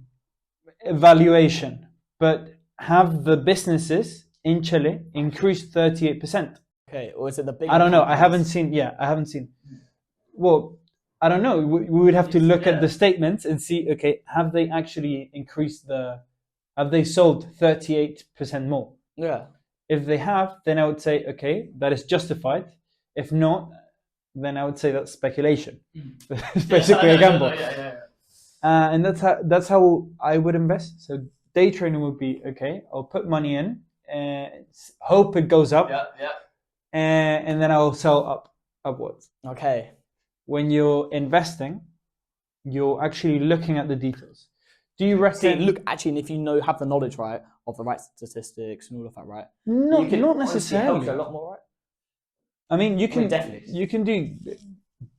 valuation, but have the businesses in Chile increased 38%? Okay, or is it the big? I don't know. I haven't seen. Well, I don't know. We would have to look at the statements and see. Okay, have they actually increased Have they sold 38% more? Yeah. If they have, then I would say, okay, that is justified. If not, then I would say that's speculation. It's basically a gamble. And that's how I would invest. So day trading would be, okay, I'll put money in and hope it goes up. And then I'll sell upwards. Okay. When you're investing, you're actually looking at the details. Do you reckon? And if you have the knowledge, right, of the right statistics and all of that, right? Not necessarily. Help a lot more, right? I mean, you can do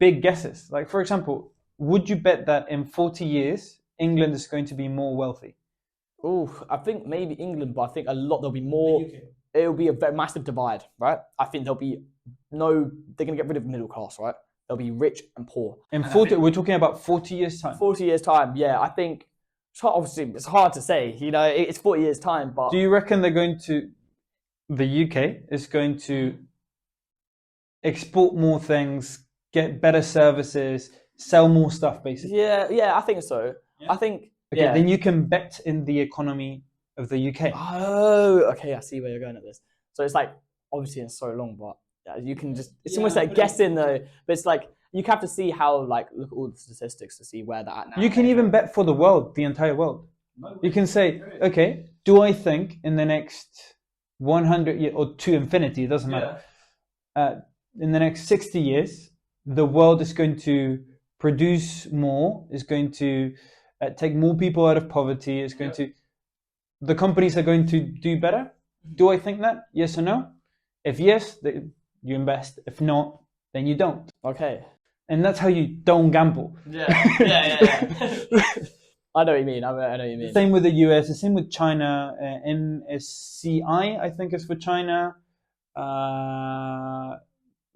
big guesses. Like, for example, would you bet that in 40 years, England is going to be more wealthy? Oh, I think maybe England, but I think there'll be more. It'll be a very massive divide, right? I think they're going to get rid of the middle class, right? They'll be rich and poor. We're talking about 40 years time. 40 years time, yeah. I think, obviously, it's hard to say. It's 40 years time, but... Do you reckon the UK is going to export more things, get better services, sell more stuff, basically? Yeah, I think so. Yeah. I think... Okay, then you can bet in the economy of the UK. Oh, okay, I see where you're going at this. So it's like, obviously it's so long, but you can just... It's almost like guessing, though. But it's like, you have to see how, look at all the statistics to see where they're at now. You can even bet for the world, the entire world. You can say, okay, do I think in the next 100 years, or to infinity, it doesn't matter, in the next 60 years, the world is going to produce more, is going to take more people out of poverty, is going to... The companies are going to do better? Do I think that? Yes or no? If yes, you invest. If not, then you don't. Okay. And that's how you don't gamble. Yeah. I know what you mean. I know what you mean. Same with the US. The same with China. NSCI, I think, is for China.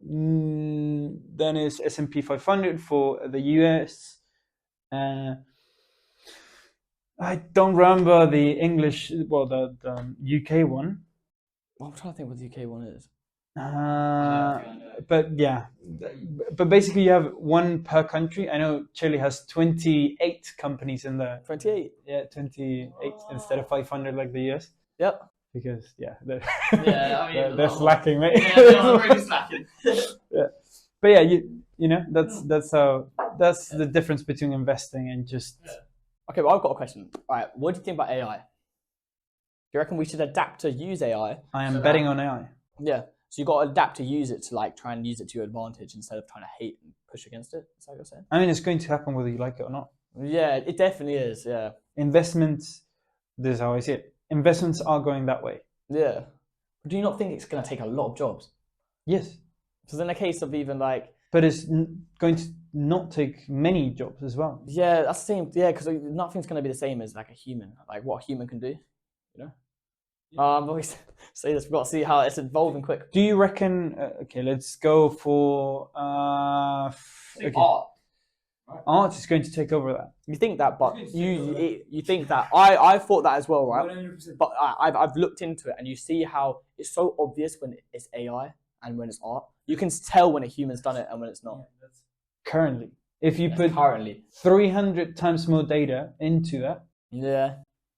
Then is S&P 500 for the US. I don't remember the English, the UK one. I'm trying to think what the UK one is. But basically you have one per country. I know Chile has 28 companies in there. 28? Yeah, 28 instead of 500 like the US. Yep. Because they're slacking, mate. Yeah, they're really slacking. Yeah. But yeah, that's the difference between investing and just. Yeah. Okay, well, I've got a question. All right, what do you think about AI? Do you reckon we should adapt to use AI? I am betting on AI. Yeah. So you've got to adapt to use it to try and use it to your advantage instead of trying to hate and push against it. Is that what you're saying? I mean, it's going to happen whether you like it or not. Yeah, it definitely is. Yeah. Investments. This is how I see it. Investments are going that way. Yeah. But do you not think it's going to take a lot of jobs? Yes. So in a case of even like. But it's going to not take many jobs as well. Yeah, that's the same. Yeah, because nothing's going to be the same as like a human. Like what a human can do, you know. I've always say this. We've got to see how it's evolving quick. Do you reckon? Okay, let's go for art. Right. Art is going to take over that. You think that, but you think that. I thought that as well, right? 100%. But I've looked into it, and you see how it's so obvious when it's AI and when it's art. You can tell when a human's done it and when it's not. Currently, if you put 300 times more data into that,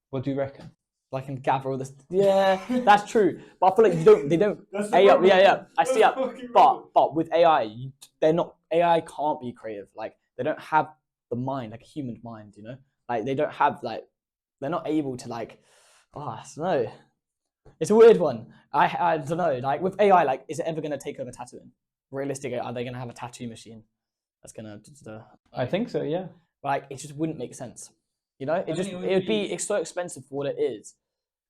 what do you reckon? I can gather all this. Yeah, that's true. But I feel like they don't. AI, I see it. But with AI, they're not. AI can't be creative. Like they don't have the mind, like a human mind. You know, like they don't have like. They're not able to like. I don't know. It's a weird one. I don't know. Like with AI, like is it ever going to take over tattooing? Realistically, are they going to have a tattoo machine that's going to? I think so. Yeah. Like it just wouldn't make sense. You know, it would be so expensive for what it is.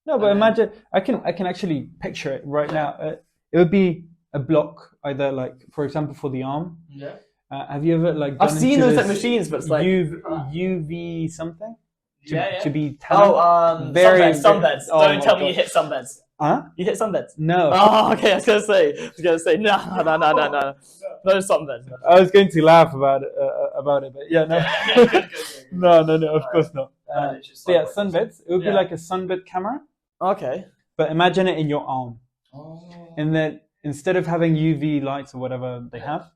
No, but imagine I can actually picture it right now. It would be a block, either like for example for the arm. Yeah. Have you ever like? I've seen those like machines, but it's like UV something. To be sunbeds. Don't tell me you hit sunbeds. Huh? You hit sunbeds? No. Oh, okay. I was gonna say no, no sunbeds. I was going to laugh about it, but yeah, no, no, of course not. So yeah, sunbeds. It would be like a sunbed camera. Okay. But imagine it in your arm, and then instead of having UV lights or whatever they have,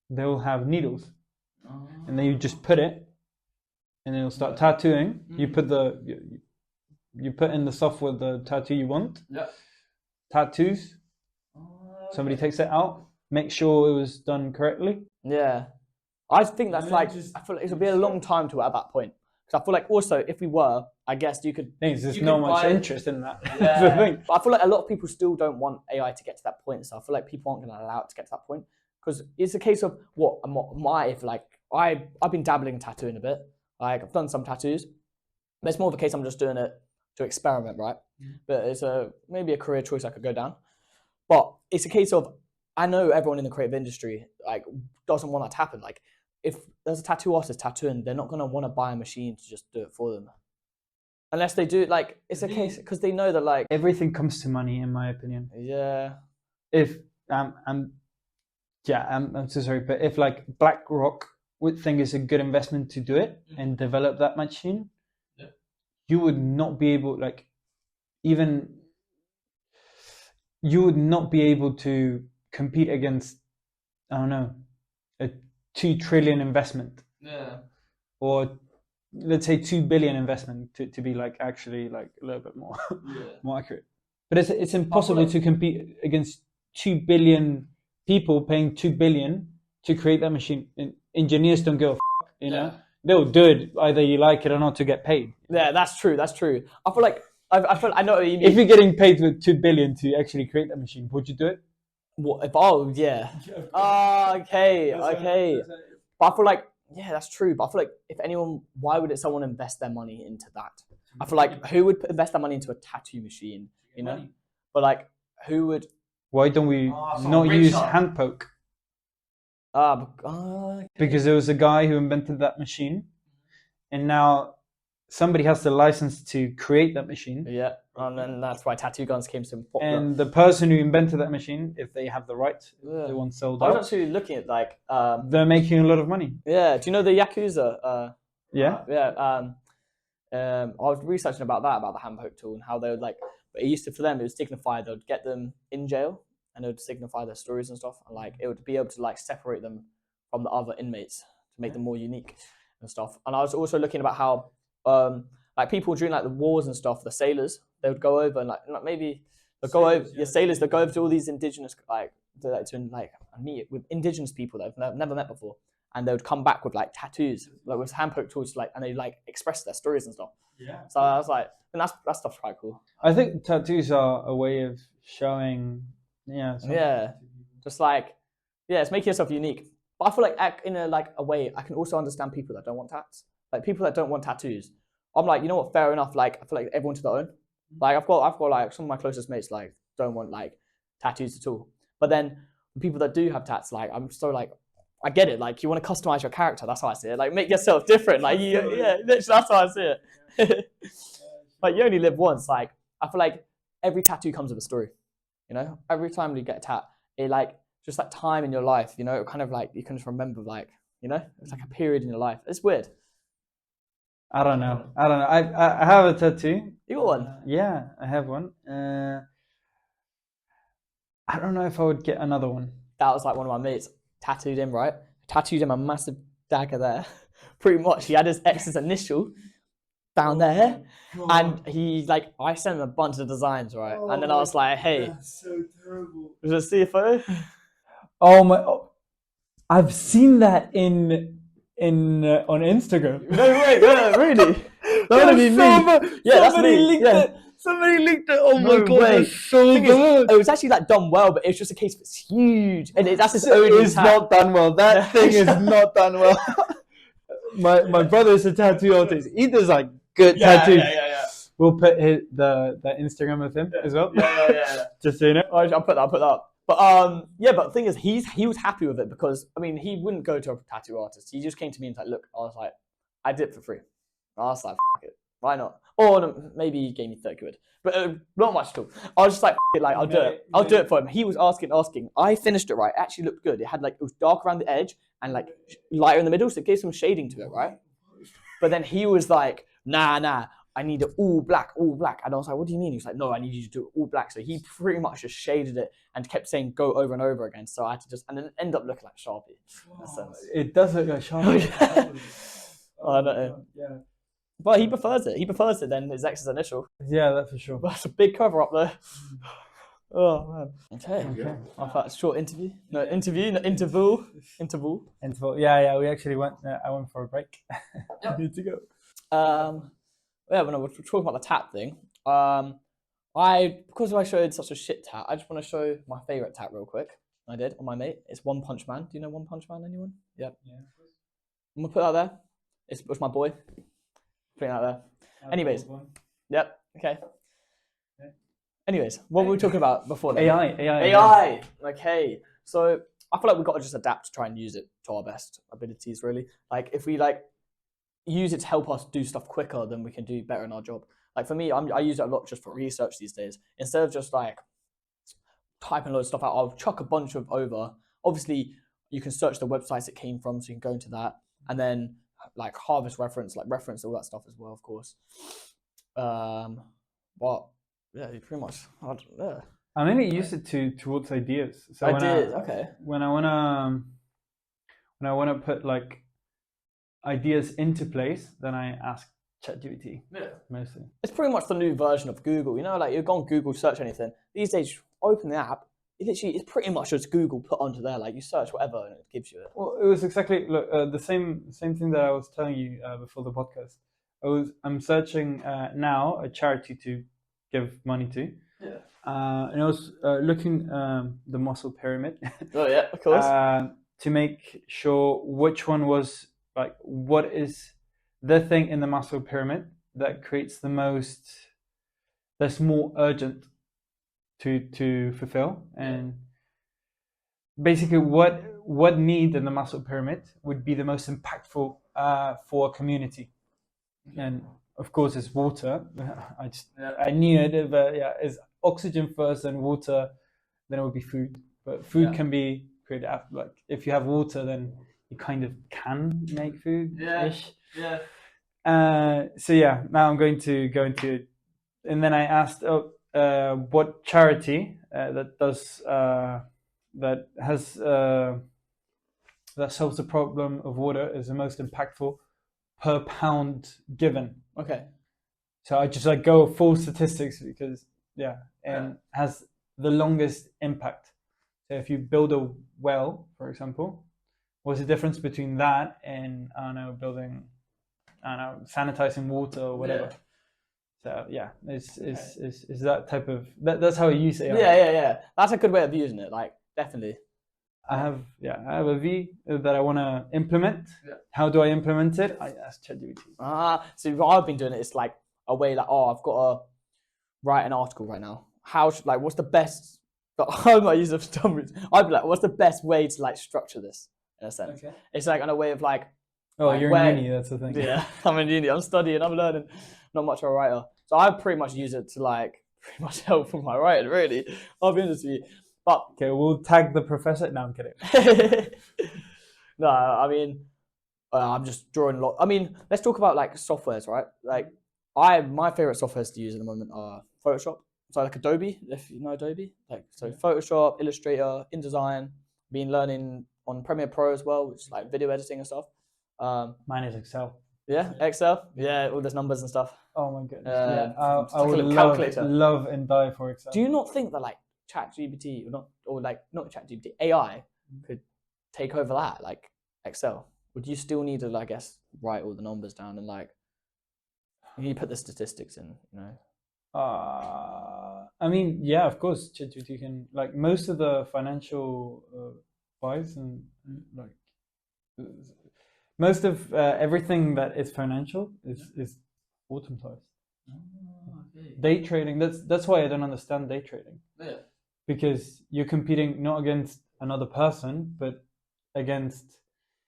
they'll have needles, and then you just put it, and it'll start tattooing. You put you put in the software the tattoo you want. Yeah. Tattoos. Somebody takes it out. Make sure it was done correctly. Yeah. I think that's I feel like it'll be a long time to at that point. Because I feel like also if we were, I guess you could. There's not much interest in that. Yeah. That's the thing. But I feel like a lot of people still don't want AI to get to that point. So I feel like people aren't going to allow it to get to that point. Because it's a case of I've been dabbling in tattooing a bit. Like I've done some tattoos. But it's more of a case I'm just doing it to experiment, right? But it's maybe a career choice I could go down. But it's a case of I know everyone in the creative industry like doesn't want that to happen. Like if there's a tattoo artist tattooing, they're not gonna want to buy a machine to just do it for them, unless they do. Like it's a case because they know that like everything comes to money, in my opinion. Yeah. If I'm so sorry, but if like BlackRock would think it's a good investment to do it and develop that machine, you would not be able to compete against, I don't know, a 2 trillion investment. Yeah. Or let's say 2 billion investment to be like actually like a little bit more more accurate. But it's impossible to compete against 2 billion people paying 2 billion to create that machine. And engineers don't give a you know. They'll do it either you like it or not to get paid. Yeah, that's true. That's true. I feel like I know what you mean. If you're getting paid with 2 billion to actually create that machine, would you do it? What if? Oh yeah. Okay. But I feel like that's true. But I feel like if anyone, why would someone invest their money into that? I feel like who would invest their money into a tattoo machine? You know. But like, who would? Why don't we not use hand poke? Because there was a guy who invented that machine, and now somebody has the license to create that machine. Yeah, and then that's why tattoo guns came so popular. And the person who invented that machine, if they have the right, they want sold out. I was actually looking at like they're making a lot of money. Yeah, do you know the Yakuza? Yeah. I was researching about the hand poke tool and how they would like. But it used to for them it would signify they would get them in jail. And it would signify their stories and stuff, and like it would be able to like separate them from the other inmates to make them more unique and stuff. And I was also looking about how like people during like the wars and stuff, the sailors, they would go over and like maybe they'll go over sailors, they'll go over to all these indigenous to meet with indigenous people that they've never met before, and they would come back with like tattoos, like with hand poke tools, like, and they like express their stories and stuff. Yeah. So I was like, and that stuff's quite cool. I think tattoos are a way of showing. Yeah. Just like, it's making yourself unique. But I feel like in a way, I can also understand people that don't want tats. Like people that don't want tattoos. I'm like, you know what? Fair enough. Like I feel like everyone to their own. Like I've got like some of my closest mates like don't want like tattoos at all. But then people that do have tats, like I'm so like I get it. Like you want to customize your character. That's how I see it. Like make yourself different. Like yeah, that's how I see it. Like you only live once. Like I feel like every tattoo comes with a story. You know, every time you get a tat, it like just that time in your life. You know, it kind of like you can just remember like you know it's like a period in your life. It's weird. I don't know. I have a tattoo. You got one? Yeah, I have one. I don't know if I would get another one. That was like one of my mates tattooed him, right? Tattooed him a massive dagger there. Pretty much, he had his ex's initial down there, and he like I sent him a bunch of designs, right? And then I was like, "Hey, that's so terrible." Was it CFO? Oh my! Oh, I've seen that in on Instagram. No way, yeah, really? That would be me. Yeah, that's me. Linked it. Somebody linked it. Oh my god, way. that's so bad. It was actually like done well, but it's just a case of it's huge, and that's his own. It's not done well. That thing is not done well. My brother is a tattoo artist. He does like good tattoos. Yeah. We'll put the Instagram with him as well. Yeah. Just so you know. I'll put that up. But yeah, but the thing is, he was happy with it because I mean, he wouldn't go to a tattoo artist. He just came to me and was like, look, I was like, I did it for free. I was like, fuck it, why not? Or no, maybe he gave me 30 quid, but not much at all. I was just like, F it, like I'll do it. I'll do it for him. He was asking. I finished it right. It actually looked good. It had like it was dark around the edge and like lighter in the middle, so it gave some shading to it, right? But then he was like, nah. I need it all black. And I was like, what do you mean? He was like, no, I need you to do it all black. So he pretty much just shaded it and kept saying go over and over again. So I had to just, and then it ended up looking like Sharpie. It does look like Sharpie. I know. Yeah. But he prefers it. He prefers it than his ex's initial. Yeah, that's for sure. That's a big cover up there. Oh, man. Okay. I thought short interview. No, interview, no, interval. Yeah, we actually went, I went for a break. Yep. Need to go. Yeah, when I was talking about the tat thing, because I showed such a shit tat, I just want to show my favorite tat real quick. I did on my mate. It's One Punch Man. Do you know One Punch Man? Anyone? Yep. Yeah. I'm gonna put that there. It's my boy. Putting that there. Anyways. Yep. Okay. Anyways, what were we talking about before that? AI. Okay. So I feel like we've got to just adapt to try and use it to our best abilities, really. Like if we like use it to help us do stuff quicker, then we can do better in our job. Like for me, I use it a lot just for research these days. Instead of just like typing a lot of stuff out, I'll chuck a bunch of over. Obviously, you can search the websites it came from, so you can go into that, and then like harvest reference, like reference all that stuff as well, of course. But yeah, you pretty much. Yeah. I mainly use it towards ideas. So okay. When I wanna put like ideas into place, then I ask ChatGPT. Yeah. Mostly. It's pretty much the new version of Google. You know, like you go on Google, search anything. These days, you open the app. It's pretty much just Google put onto there. Like you search whatever and it gives you it. Well, it was exactly the same thing that I was telling you before the podcast. I'm searching now a charity to give money to. Yeah. And I was looking the muscle pyramid. Oh yeah, of course. To make sure which one was like what is the thing in the muscle pyramid that creates that's more urgent to fulfill, and basically what need in the muscle pyramid would be the most impactful for a community. And of course it's water. I knew it, but yeah, it's oxygen first and water, then it would be food. But food can be created after, like if you have water, then you kind of can make food-ish. Yeah. So yeah, now I'm going to go into, and then I asked what charity that solves the problem of water is the most impactful per pound given. Okay. So I just like go full statistics because has the longest impact. So if you build a well, for example, what's the difference between that and sanitizing water or whatever? Yeah. So yeah, it's that type of that's how I use it. Yeah. That's a good way of using it. Like definitely. I have a V that I want to implement. Yeah. How do I implement it? I ask ChatGPT. So what I've been doing it's like a way like, oh, I've got to write an article right now. What's the best? I might use a dumb. I'd be like, what's the best way to like structure this in a sense? Okay. It's like on a way of like. Oh, like, you're in uni. That's the thing. Yeah, I'm in uni. I'm studying. I'm learning. Not much of a writer, so I pretty much use it to like pretty much help with my writing. Really, I'll be honest with you. But okay, we'll tag the professor. No, I'm kidding. No, I mean, I'm just drawing a lot. I mean, let's talk about like softwares, right? Like, my favorite softwares to use at the moment are Photoshop. So like Adobe, if you know Adobe, like so Photoshop, Illustrator, InDesign. Been learning on Premiere Pro as well, which is like video editing and stuff. Mine is Excel. Yeah, Excel. Yeah, all those numbers and stuff. Oh my goodness. I like would love and die for Excel. Do you not think that like ChatGPT not ChatGPT, AI could take over that, like Excel? Would you still need to, I guess, write all the numbers down and like you put the statistics in, you know? I mean, yeah, of course, ChatGPT can like most of the financial buys and like most of everything that is financial is automatized. Oh, okay. Day trading. That's why I don't understand day trading. Yeah. Because you're competing not against another person, but against.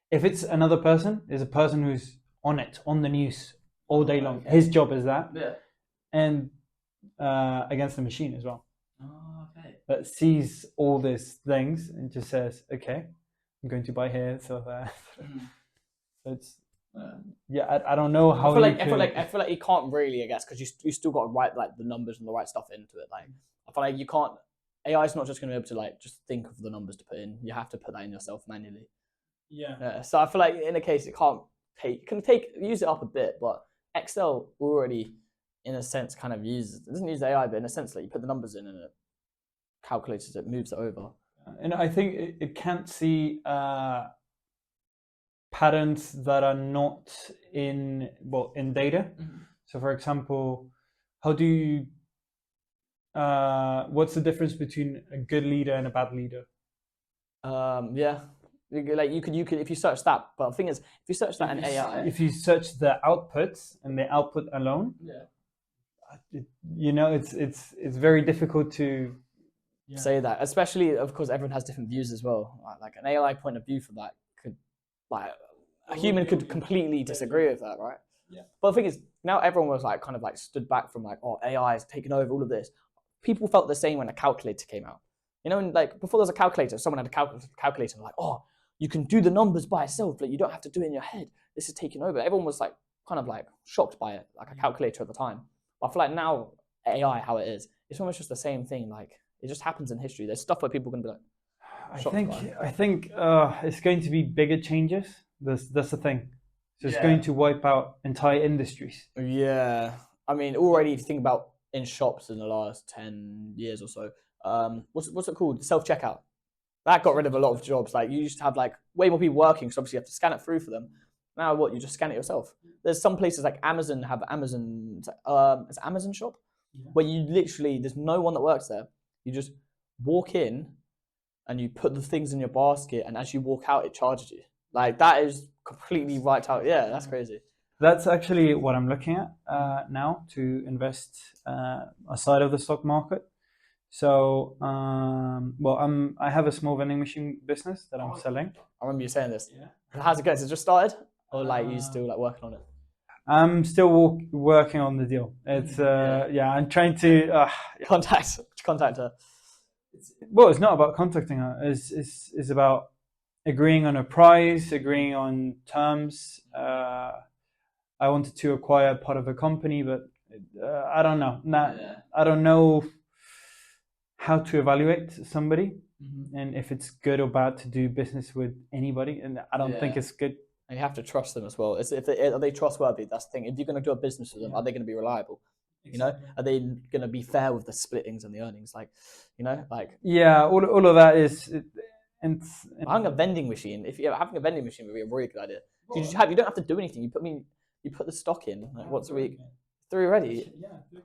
If it's another person, is a person who's on it, on the news all day long. Okay. His job is that. Yeah. And against the machine as well. Oh, okay. That sees all these things and just says, okay, I'm going to buy here, so that. So it's I don't know how. I feel like you can't really, I guess, because you still got to write like the numbers and the right stuff into it. Like I feel like you can't. AI is not just going to be able to like just think of the numbers to put in. You have to put that in yourself manually. Yeah. So I feel like in a case it use it up a bit, but Excel already, in a sense, kind of doesn't use AI, but in a sense, like you put the numbers in and it calculates it, moves it over. And I think it can't see patterns that are not in data. Mm-hmm. So, for example, how do you? What's the difference between a good leader and a bad leader? Yeah. Like you could if you search that, but the thing is, if you search that in AI, if you search the outputs and the output alone, it's very difficult to say that. Especially, of course, everyone has different views as well. Like an AI point of view for that could, like, a human could completely disagree with that, right? Yeah. But the thing is, now everyone was like kind of like stood back from like, oh, AI is taking over all of this. People felt the same when a calculator came out. You know, and like before there was a calculator, someone had a calculator and like, oh, you can do the numbers by itself, like you don't have to do it in your head. This is taking over. Everyone was like kind of like shocked by it, like a calculator at the time. But I feel like now AI, how it is, it's almost just the same thing. Like it just happens in history. There's stuff where people are going to be like, I think it's going to be bigger changes. That's the thing. So it's going to wipe out entire industries. Yeah, I mean, already if you think about in shops in the last 10 years or so, what's it called? Self-checkout. That got rid of a lot of jobs. Like you used to have like way more people working, so obviously you have to scan it through for them. Now what? You just scan it yourself. There's some places like Amazon have Amazon. It's Amazon shop where you literally there's no one that works there. You just walk in and you put the things in your basket, and as you walk out, it charges you. Like that is completely wiped out. Yeah, that's crazy. That's actually what I'm looking at now to invest aside of the stock market. So, I have a small vending machine business that I'm selling. I remember you saying this. Yeah. How's it going? Has it just started, or like you still like working on it? I'm still working on the deal. It's I'm trying to contact her. Well, it's not about contacting her. It's about agreeing on a price, agreeing on terms. I wanted to acquire part of a company, but I don't know. I don't know how to evaluate somebody and if it's good or bad to do business with anybody. And I don't think it's good. And you have to trust them as well. Are they trustworthy? That's the thing. If you're going to do a business with them, are they going to be reliable? Exactly. You know, are they going to be fair with the splittings and the earnings? Like, you know, like all of that is. And having a vending machine, having a vending machine would be a really good idea. You don't have to do anything. You put the stock in like once a week. 3 already. Yeah.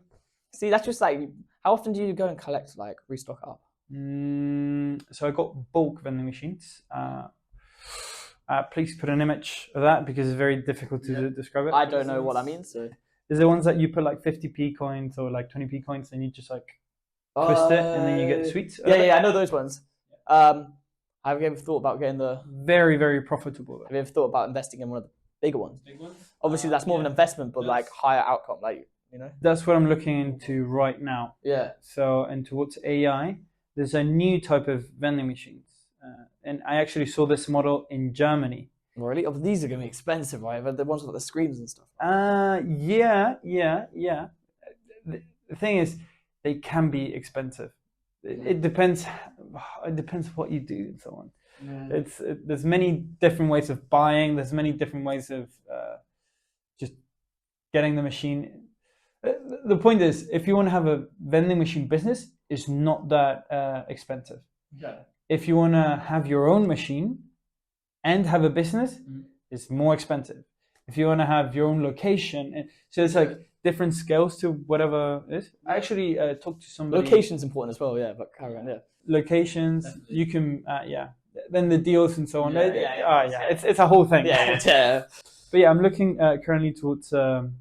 See, that's just like how often do you go and collect like restock up? So I got bulk vending machines. Please put an image of that because it's very difficult to describe it. I don't know what that means. So Is the ones that you put like 50p coins or like 20p coins and you just like twist it and then you get sweets? Yeah, I know those ones. Have you ever thought about getting the? Very, very profitable. Have you ever thought about investing in one of the bigger ones? Obviously, that's more of an investment, but like higher outcome, like That's what I'm looking into right now. Yeah. So, and towards AI, there's a new type of vending machines, and I actually saw this model in Germany. Really? Oh, these are going to be expensive, right? The ones with the screens and stuff. Yeah. The thing is, they can be expensive. It depends. It depends what you do and so on. Yeah. There's many different ways of buying. There's many different ways of just getting the machine. The point is, if you want to have a vending machine business, it's not that expensive. Okay. If you want to have your own machine and have a business, it's more expensive. If you want to have your own location, so it's like different scales to whatever it is. I actually talked to somebody. Location's important as well, yeah. But carry on, yeah. Locations, definitely. You can, Then the deals and so on. It's a whole thing. Yeah. But yeah, I'm looking currently towards a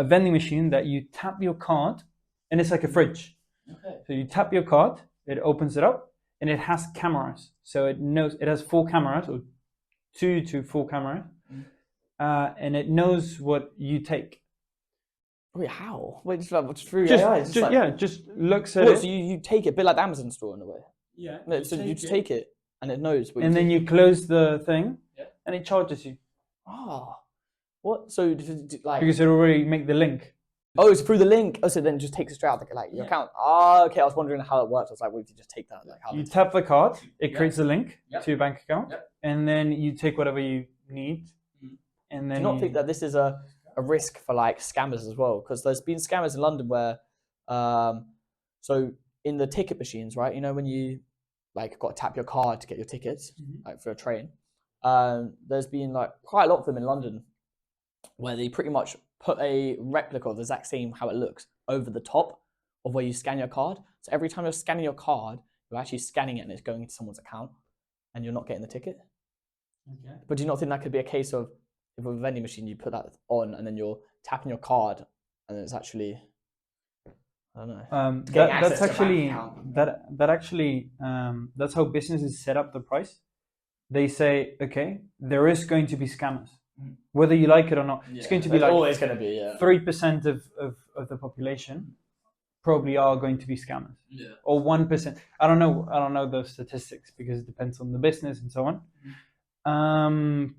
vending machine that you tap your card, and it's like a fridge. Okay. So you tap your card, it opens it up, and it has cameras. So it knows it has 4 cameras, or 2 to 4 cameras, and it knows what you take. Wait, how? Wait, just through AI? Just looks at it. So you take it, a bit like the Amazon store in a way. Yeah. So you just take it, and it knows what you and then you close the thing, and it charges you. Ah. What? So like because it already make the link. Oh, it's through the link. Oh, so then it just takes it straight out like your account. Oh, okay. I was wondering how it works. I was like, wait, you just take that? Like how? You tap the card. It creates a link to your bank account, and then you take whatever you need. And then do you not think that this is a risk for like scammers as well? Because there's been scammers in London where, so in the ticket machines, right? You know when you like got to tap your card to get your tickets, like for a train. There's been like quite a lot of them in London, where they pretty much put a replica of the exact same how it looks over the top of where you scan your card. So every time you're scanning your card, you're actually scanning it and it's going into someone's account and you're not getting the ticket. Okay. But do you not think that could be a case of if with a vending machine you put that on and then you're tapping your card and it's actually, I don't know. That's actually that's how businesses set up the price. They say, okay, there is going to be scammers. Whether you like it or not, it's going to be like always going to be 3% of the population probably are going to be scammers, or 1%. I don't know those statistics because it depends on the business and so on.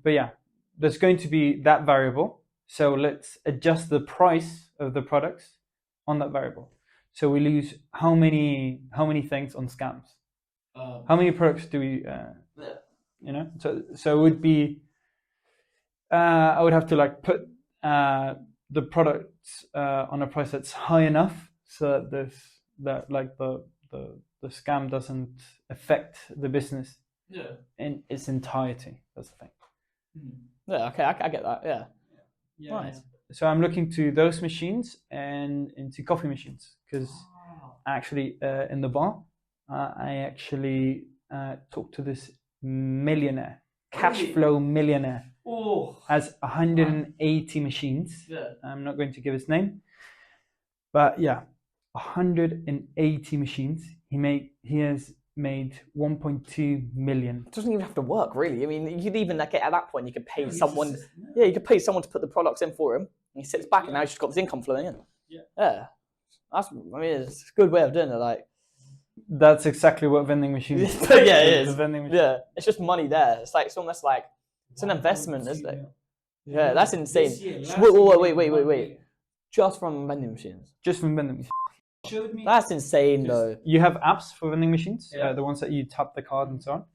But yeah, there's going to be that variable. So let's adjust the price of the products on that variable. So we lose how many things on scams? How many products do we? So it would be. I would have to like put the products on a price that's high enough so that the scam doesn't affect the business in its entirety. That's the thing. Yeah, okay, I get that. Yeah. Nice. So I'm looking to those machines and into coffee machines because actually in the bar I actually talked to this millionaire, cash flow millionaire. Has 180 machines. I'm not going to give his name, but 180 machines. He has made 1.2 million. It doesn't even have to work, really. I mean, you could even like at that point you could pay someone. You could pay someone to put the products in for him, and he sits back, and now he's just got this income flowing in. That's. I mean, it's a good way of doing it. Like. That's exactly what vending machines. It is. Yeah, it's just money there. It's almost like. It's an investment, isn't it? Yeah, that's insane. Wait. Just from vending machines? Just from vending machines. That's insane, though. You have apps for vending machines, the ones that you tap the card and so on.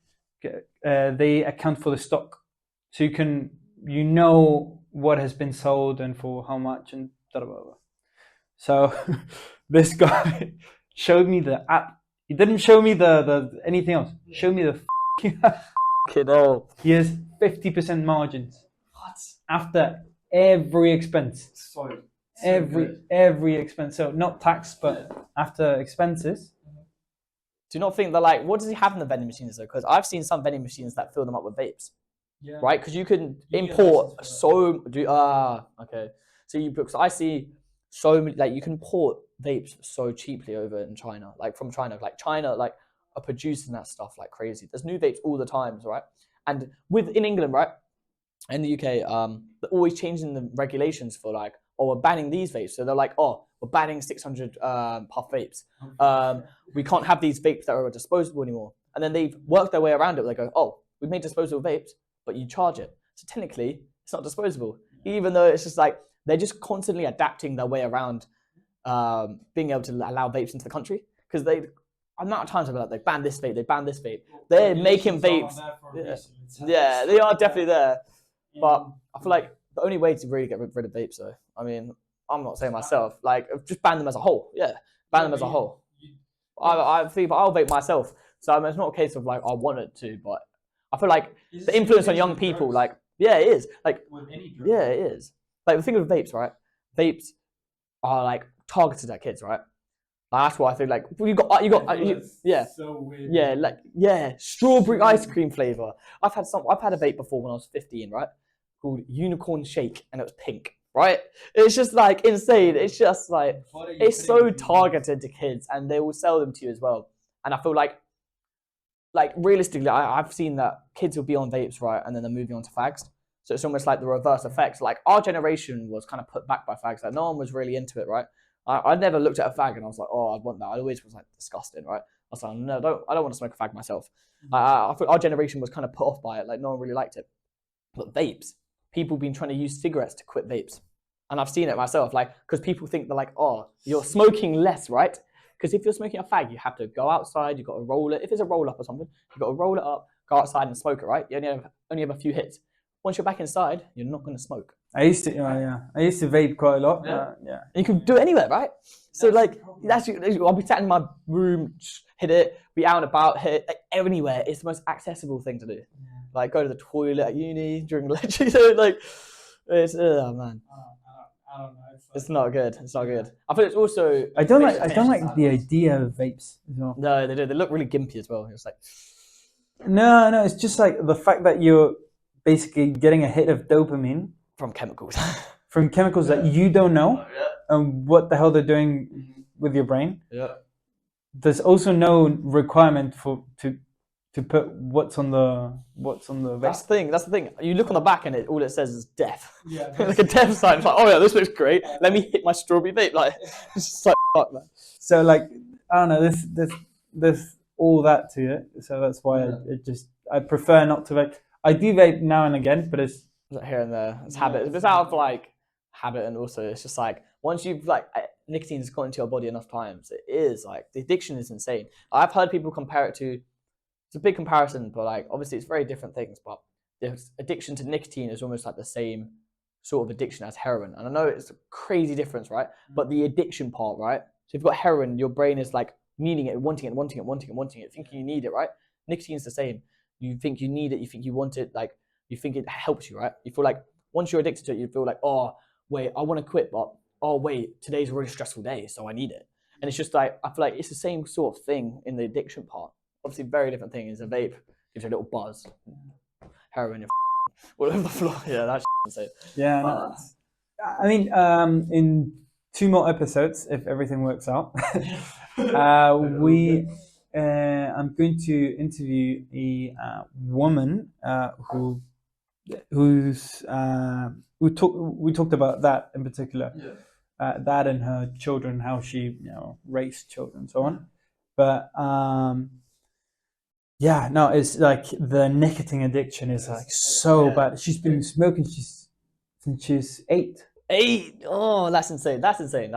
They account for the stock. So you know what has been sold and for how much and blah, blah, blah. So this guy showed me the app. He didn't show me the anything else. Show me the He has 50% margins. What? After every expense. Every expense. So not tax, but after expenses, Do you not think that like, what does he have in the vending machines though? Because I've seen some vending machines that fill them up with vapes. Yeah. Right? Because you can import okay. So because I see so many, like you can import vapes so cheaply over in China, like from China, like China, like are producing that stuff like crazy. There's new vapes all the times, right? And in England, right? In the UK, they're always changing the regulations for like, oh, we're banning these vapes. So they're like, oh, we're banning 600 puff vapes. We can't have these vapes that are disposable anymore. And then they've worked their way around it. They go, oh, we made disposable vapes, but you charge it. So technically, it's not disposable, even though it's just like they're just constantly adapting their way around being able to allow vapes into the country. Because the amount of times I've been like, they ban this vape, they ban this vape. They're making vapes. Yeah, they are definitely there. But I feel like the only way to really get rid of vapes, though, I mean, I'm not saying myself, like, just ban them as a whole. Yeah, ban them as a whole. I think I'll vape myself. So I mean, it's not a case of like I wanted to, but I feel like the influence on young people, like, yeah, it is. Like, yeah, it is. Like, the thing with vapes, right? Vapes are like targeted at kids, right? That's what I think. Like, yeah, so weird. Yeah, like, yeah, strawberry ice cream flavor. I've had a vape before when I was 15, right? Called Unicorn Shake, and it was pink, right? It's just like insane. It's just like it's so targeted to kids, and they will sell them to you as well. And I feel like realistically, I've seen that kids will be on vapes, right, and then they're moving on to fags. So it's almost like the reverse effect. Like our generation was kind of put back by fags. Like no one was really into it, right? I never looked at a fag and I was like, oh, I'd want that. I always was like disgusting, right? I was like, no, I don't want to smoke a fag myself. I thought our generation was kind of put off by it. Like no one really liked it. But vapes, people have been trying to use cigarettes to quit vapes. And I've seen it myself, like, because people think they're like, oh, you're smoking less, right? Because if you're smoking a fag, you have to go outside, you've got to roll it. If it's a roll up or something, you've got to roll it up, go outside and smoke it, right? You only have a few hits. Once you're back inside, you're not going to smoke. I used to vape quite a lot. Yeah. And you can do it anywhere, right? So like, I'll be sat in my room, hit it, be out and about, hit it, like, anywhere. It's the most accessible thing to do. Yeah. Like go to the toilet at uni during lecture, like it's oh man. I don't know. It's not good. It's not good. I think it's also. I don't like the idea of vapes as well. No, they do. They look really gimpy as well. It's like. No. It's just like the fact that you're basically getting a hit of dopamine from chemicals. That you don't know, and what the hell they're doing with your brain. Yeah. There's also no requirement to put what's on the vape. That's the thing. You look on the back and all it says is death. Yeah. Like a death sign. It's like, oh yeah, this looks great. Let me hit my strawberry vape. Like, it's just like fuck, man. So like, I don't know. There's all that to it. So that's why I prefer not to vape. I do vape now and again, but it's here and there. It's habit. It's out of like habit, and also it's just like once you've like nicotine's got into your body enough times, it is like the addiction is insane. I've heard people compare it to. It's a big comparison, but like obviously it's very different things. But the addiction to nicotine is almost like the same sort of addiction as heroin. And I know it's a crazy difference, right? But the addiction part, right? So if you've got heroin, your brain is like needing it, wanting it, thinking you need it, right? Nicotine's the same. You think you need it, you think you want it, like you think it helps you, right? You feel like once you're addicted to it, you feel like, oh wait, I want to quit, but oh wait, today's a really stressful day, so I need it. And it's just like I feel like it's the same sort of thing in the addiction part. Obviously, very different thing is a vape gives you a little buzz. Heroin, you're all over the floor. Yeah, that's insane. Yeah, no, I mean, in 2 more episodes, if everything works out, I'm going to interview a woman we talked about that in particular, that and her children, how she raised children, and so on, but. Yeah, no, it's like the nicotine addiction is like so bad. She's been smoking since she's 8. 8? Oh, that's insane. That's insane.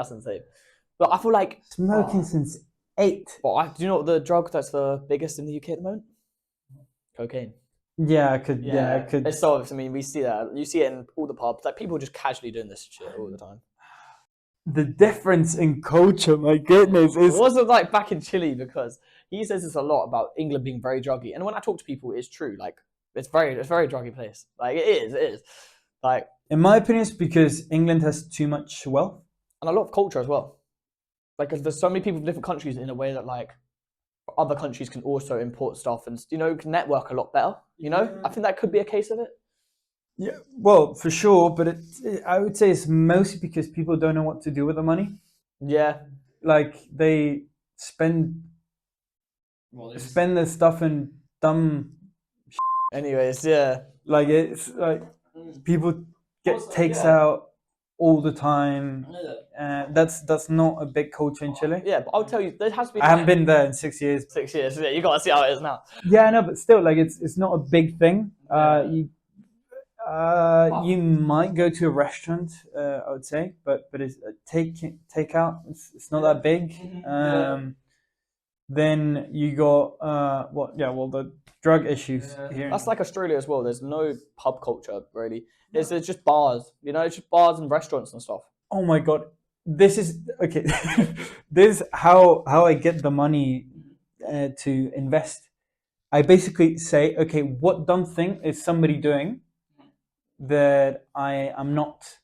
But I feel like smoking since 8. Well, do you know what the drug that's the biggest in the UK at the moment? Cocaine. Yeah, I could. It's so. I mean, we see that. You see it in all the pubs. Like people just casually doing this shit all the time. The difference in culture, my goodness, is. It wasn't like back in Chile because. He says this a lot about England being very druggy, and when I talk to people, it's true. Like it's very druggy place. Like it is. Like in my opinion, it's because England has too much wealth and a lot of culture as well. Like, cause there's so many people from different countries in a way that like other countries can also import stuff and can network a lot better. I think that could be a case of it. Yeah, well, for sure, but I would say it's mostly because people don't know what to do with the money. Yeah. Like they spend their stuff in dumb. Anyways, yeah. Like it's like people get takes out all the time. That's not a big culture in Chile. Yeah, but I'll tell you, there has been. I haven't been there in 6 years. 6 years. Yeah, you gotta see how it is now. Yeah, no, but still, like it's not a big thing. You might go to a restaurant, I would say, but it's takeout. It's not that big. Then you got the drug issues here. That's like Australia as well. There's no pub culture really. It's just bars. It's just bars and restaurants and stuff. Oh my god, this is okay. This is how I get the money to invest. I basically say, okay, what dumb thing is somebody doing that I am not?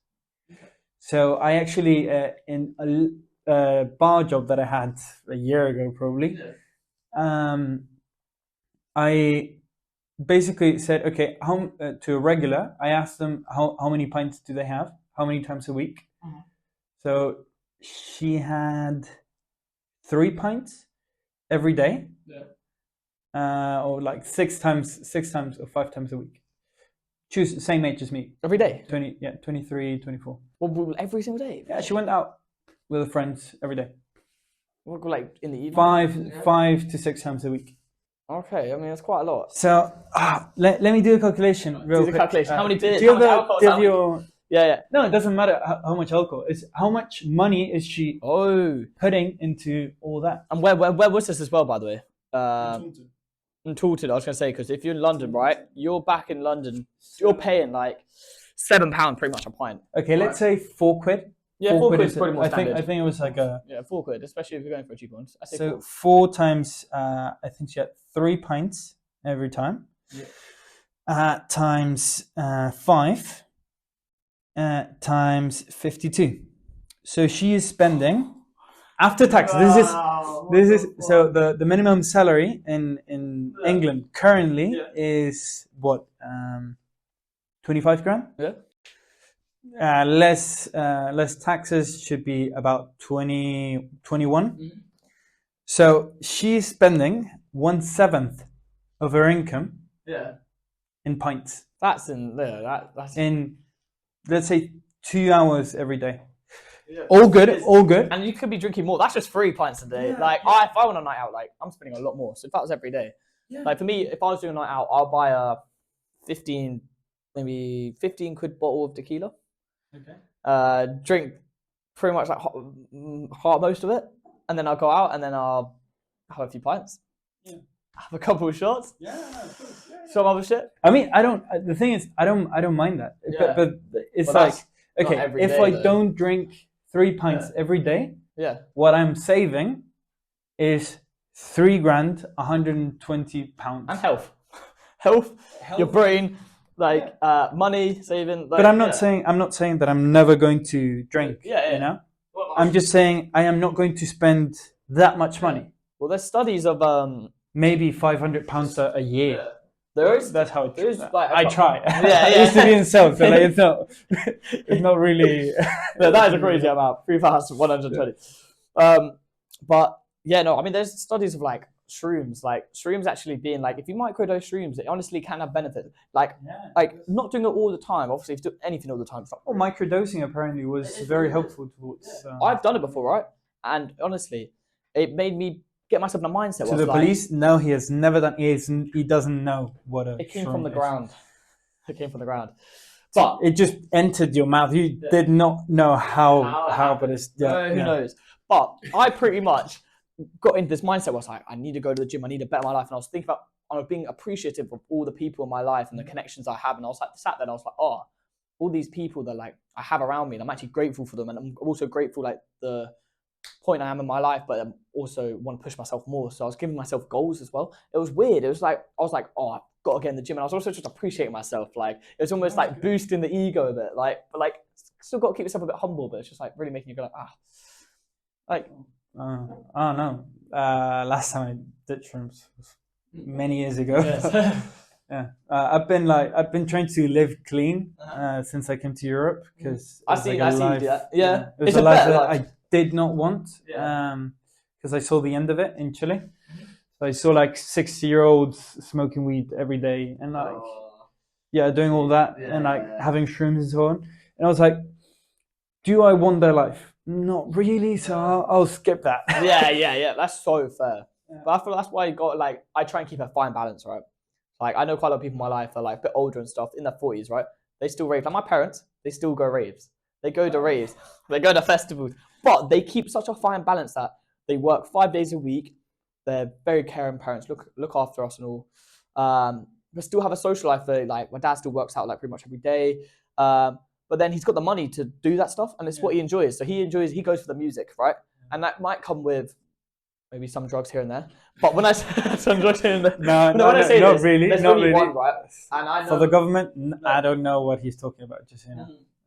So I actually in a bar job that I had a year ago, probably. I basically said, okay, to a regular, I asked them how many pints do they have, how many times a week. So she had 3 pints every day, or like 6 times or 5 times a week. Choose the same age as me. Every day? 23, 24. Well, every single day? Yeah, she went out with her friends every day. Like in the evening? 5 to 6 times a week. Okay, I mean, that's quite a lot. So let me do a calculation real quick. Calculation. How many beers? Do you have your... Yeah. No, it doesn't matter how much alcohol. It's how much money is she putting into all that. And where was this as well, by the way? In Taunton, I was going to say, because if you're in London, right, you're back in London, you're paying like £7 pretty much a pint. Okay, let's say £4. Yeah, £4 is pretty more standard. I think it was like £4, especially if you're going for a cheap one. So 4 times, I think she had 3 pints every time. Yeah. Times 5 times 52. So she is spending after tax. This is so the minimum salary in England currently is what 25 grand. Yeah. Less taxes should be about 21. So she's spending 1/7 of her income. In pints. That's in let's say 2 hours every day. All good. And you could be drinking more. That's just 3 pints a day. If I went on a night out, I'm spending a lot more. So if that was every day, like for me, if I was doing a night out, I'll buy a 15 quid bottle of tequila. Okay. Drink pretty much like most of it, and then I'll go out and then I'll have a few pints. Have a couple of shots. Some other shit. I mean, I don't. The thing is, I don't mind that. But it's like, okay, if I don't drink 3 pints every day, what I'm saving is 3 grand, 120 pounds. And health, your brain, money saving. But I'm not saying that I'm never going to drink. You know, I'm just saying I am not going to spend that much money. Well, there's studies of maybe £500 a year. That's how it is. I try. I used to be in sales, so it's not really. No, that is a crazy amount, 3,120. But yeah, no, I mean, there's studies of shrooms, shrooms actually being if you microdose shrooms, it honestly can have benefits. Not doing it all the time. Obviously, if you do anything all the time, well, microdosing apparently was very helpful towards. I've done it before, right? And honestly, it made me get myself in a mindset. To the police, no, he has never done. He doesn't know what a. It came from the ground. It came from the ground, but it just entered your mouth. You did not know how, but it's who knows. But I pretty much got into this mindset where I was I need to go to the gym. I need to better my life, and I was thinking about. I was being appreciative of all the people in my life and the connections I have, and I was sat there and I was oh, all these people that I have around me, and I'm actually grateful for them, and I'm also grateful the point I am in my life, but I also want to push myself more. So I was giving myself goals as well. It was weird. It was I was oh, I've got to get in the gym, and I was also just appreciating myself. It was almost boosting the ego a bit. But still got to keep yourself a bit humble. But it's just really making you go I don't know. Last time I did shrooms was many years ago. Yes. Yeah, I've been trying to live clean since I came to Europe because it I was see. like a I see you life. do that. Yeah, it was it's a a life better that life. I did not want. Yeah. Because I saw the end of it in Chile. So I saw like 60-year-olds smoking weed every day and like doing all that and like having shrooms and so on. And I was like, do I want their life? Not really. So I'll skip that. Yeah. That's so fair. Yeah. But I feel that's why you got like I try and keep a fine balance, right? Like I know quite a lot of people in my life are like a bit older and stuff in their 40s, right? They still rave. Like my parents, they still go raves. They go to raves. They go to festivals. But they keep such a fine balance that they work 5 days a week. They're very caring parents, look after us and all. But still have a social life. Like my dad still works out like pretty much every day. But then he's got the money to do that stuff, and it's what he enjoys. So he goes for the music, right? And that might come with maybe some drugs here and there. But when I say some drugs here and there, no, when I say not this, really, there's not only really. one, right? And I know for the government, I don't know what he's talking about. Just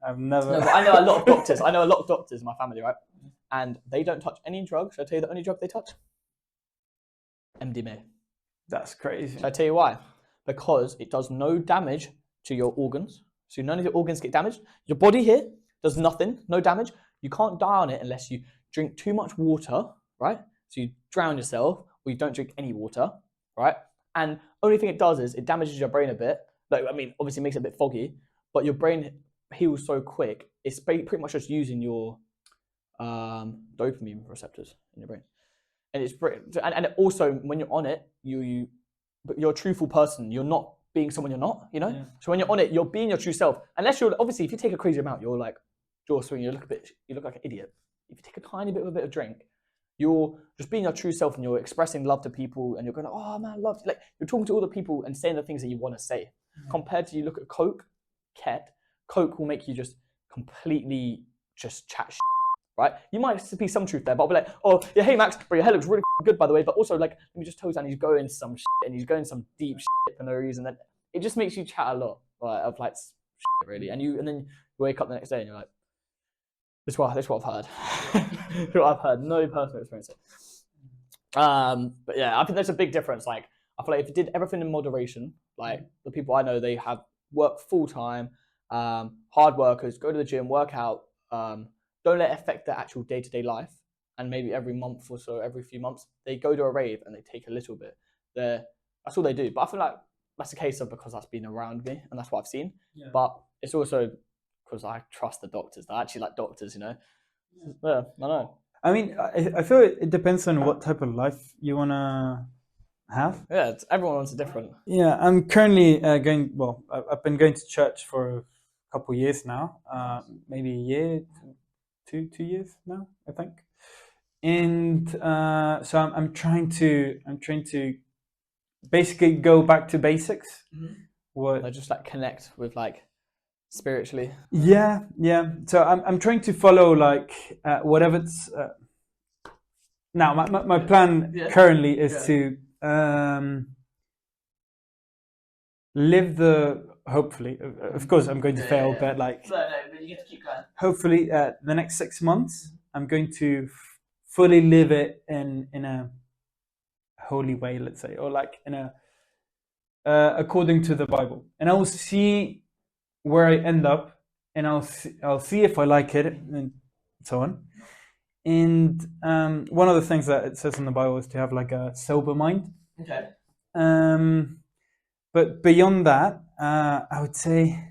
I've never. No, but I know a lot of doctors. I know a lot of doctors in my family, right? And they don't touch any drugs. Should I tell you the only drug they touch? MDMA. That's crazy. Should I tell you why? Because it does no damage to your organs. So none of your organs get damaged. Your body here does nothing, no damage. You can't die on it unless you drink too much water, right? So you drown yourself, or you don't drink any water, right? And only thing it does is it damages your brain a bit. Like, I mean, obviously it makes it a bit foggy, but your brain heals so quick. It's pretty much just using your dopamine receptors in your brain. And it's and also when you're on it, but you're a truthful person. You're not being someone you're not, you know. Yeah. So when you're on it, you're being your true self. Unless you're obviously, if you take a crazy amount, you're like jaw swinging. You look like an idiot. If you take a tiny bit of a bit of drink, you're just being your true self and you're expressing love to people and you're going, oh man, love. Like you're talking to all the people and saying the things that you want to say. Yeah. Compared to you look at Coke will make you just completely just chat shit. Right? You might be some truth there, but I'll be like, oh, yeah, hey Max, bro, your hair looks really good, by the way. But also, like, let me just tell you, and he's going some shit, and he's going some deep shit for no reason. Then it just makes you chat a lot, right? Of like shit, really. And then you wake up the next day and you're like, this is what I've heard. This is what I've heard. No personal experience. But yeah, I think there's a big difference. Like, I feel like if you did everything in moderation, like the people I know, they have work full time, hard workers, go to the gym, work out. Don't let it affect their actual day-to-day life. And maybe every month or so, every few months, they go to a rave and they take a little bit. That's all they do. But I feel like that's a case of because that's been around me and that's what I've seen. Yeah. But it's also because I trust the doctors. They're actually like doctors, you know. Yeah, I know. I mean, I feel it depends on what type of life you want to have. Yeah, everyone wants a different. Yeah, I'm currently I've been going to church for a couple of years now, maybe a year, 2 years now, I think. And so I'm trying to basically go back to basics. What? Just like connect with like spiritually. Yeah. So I'm trying to follow like whatever's. Now my plan currently is to live the. Hopefully, of course, I'm going to fail, but like. No, but you get to keep going. Hopefully, the next 6 months, I'm going to fully live it in a holy way, let's say, or like in a according to the Bible, and I will see where I end up, and I'll see if I like it, and so on. And one of the things that it says in the Bible is to have like a sober mind. Okay. But beyond that, I would say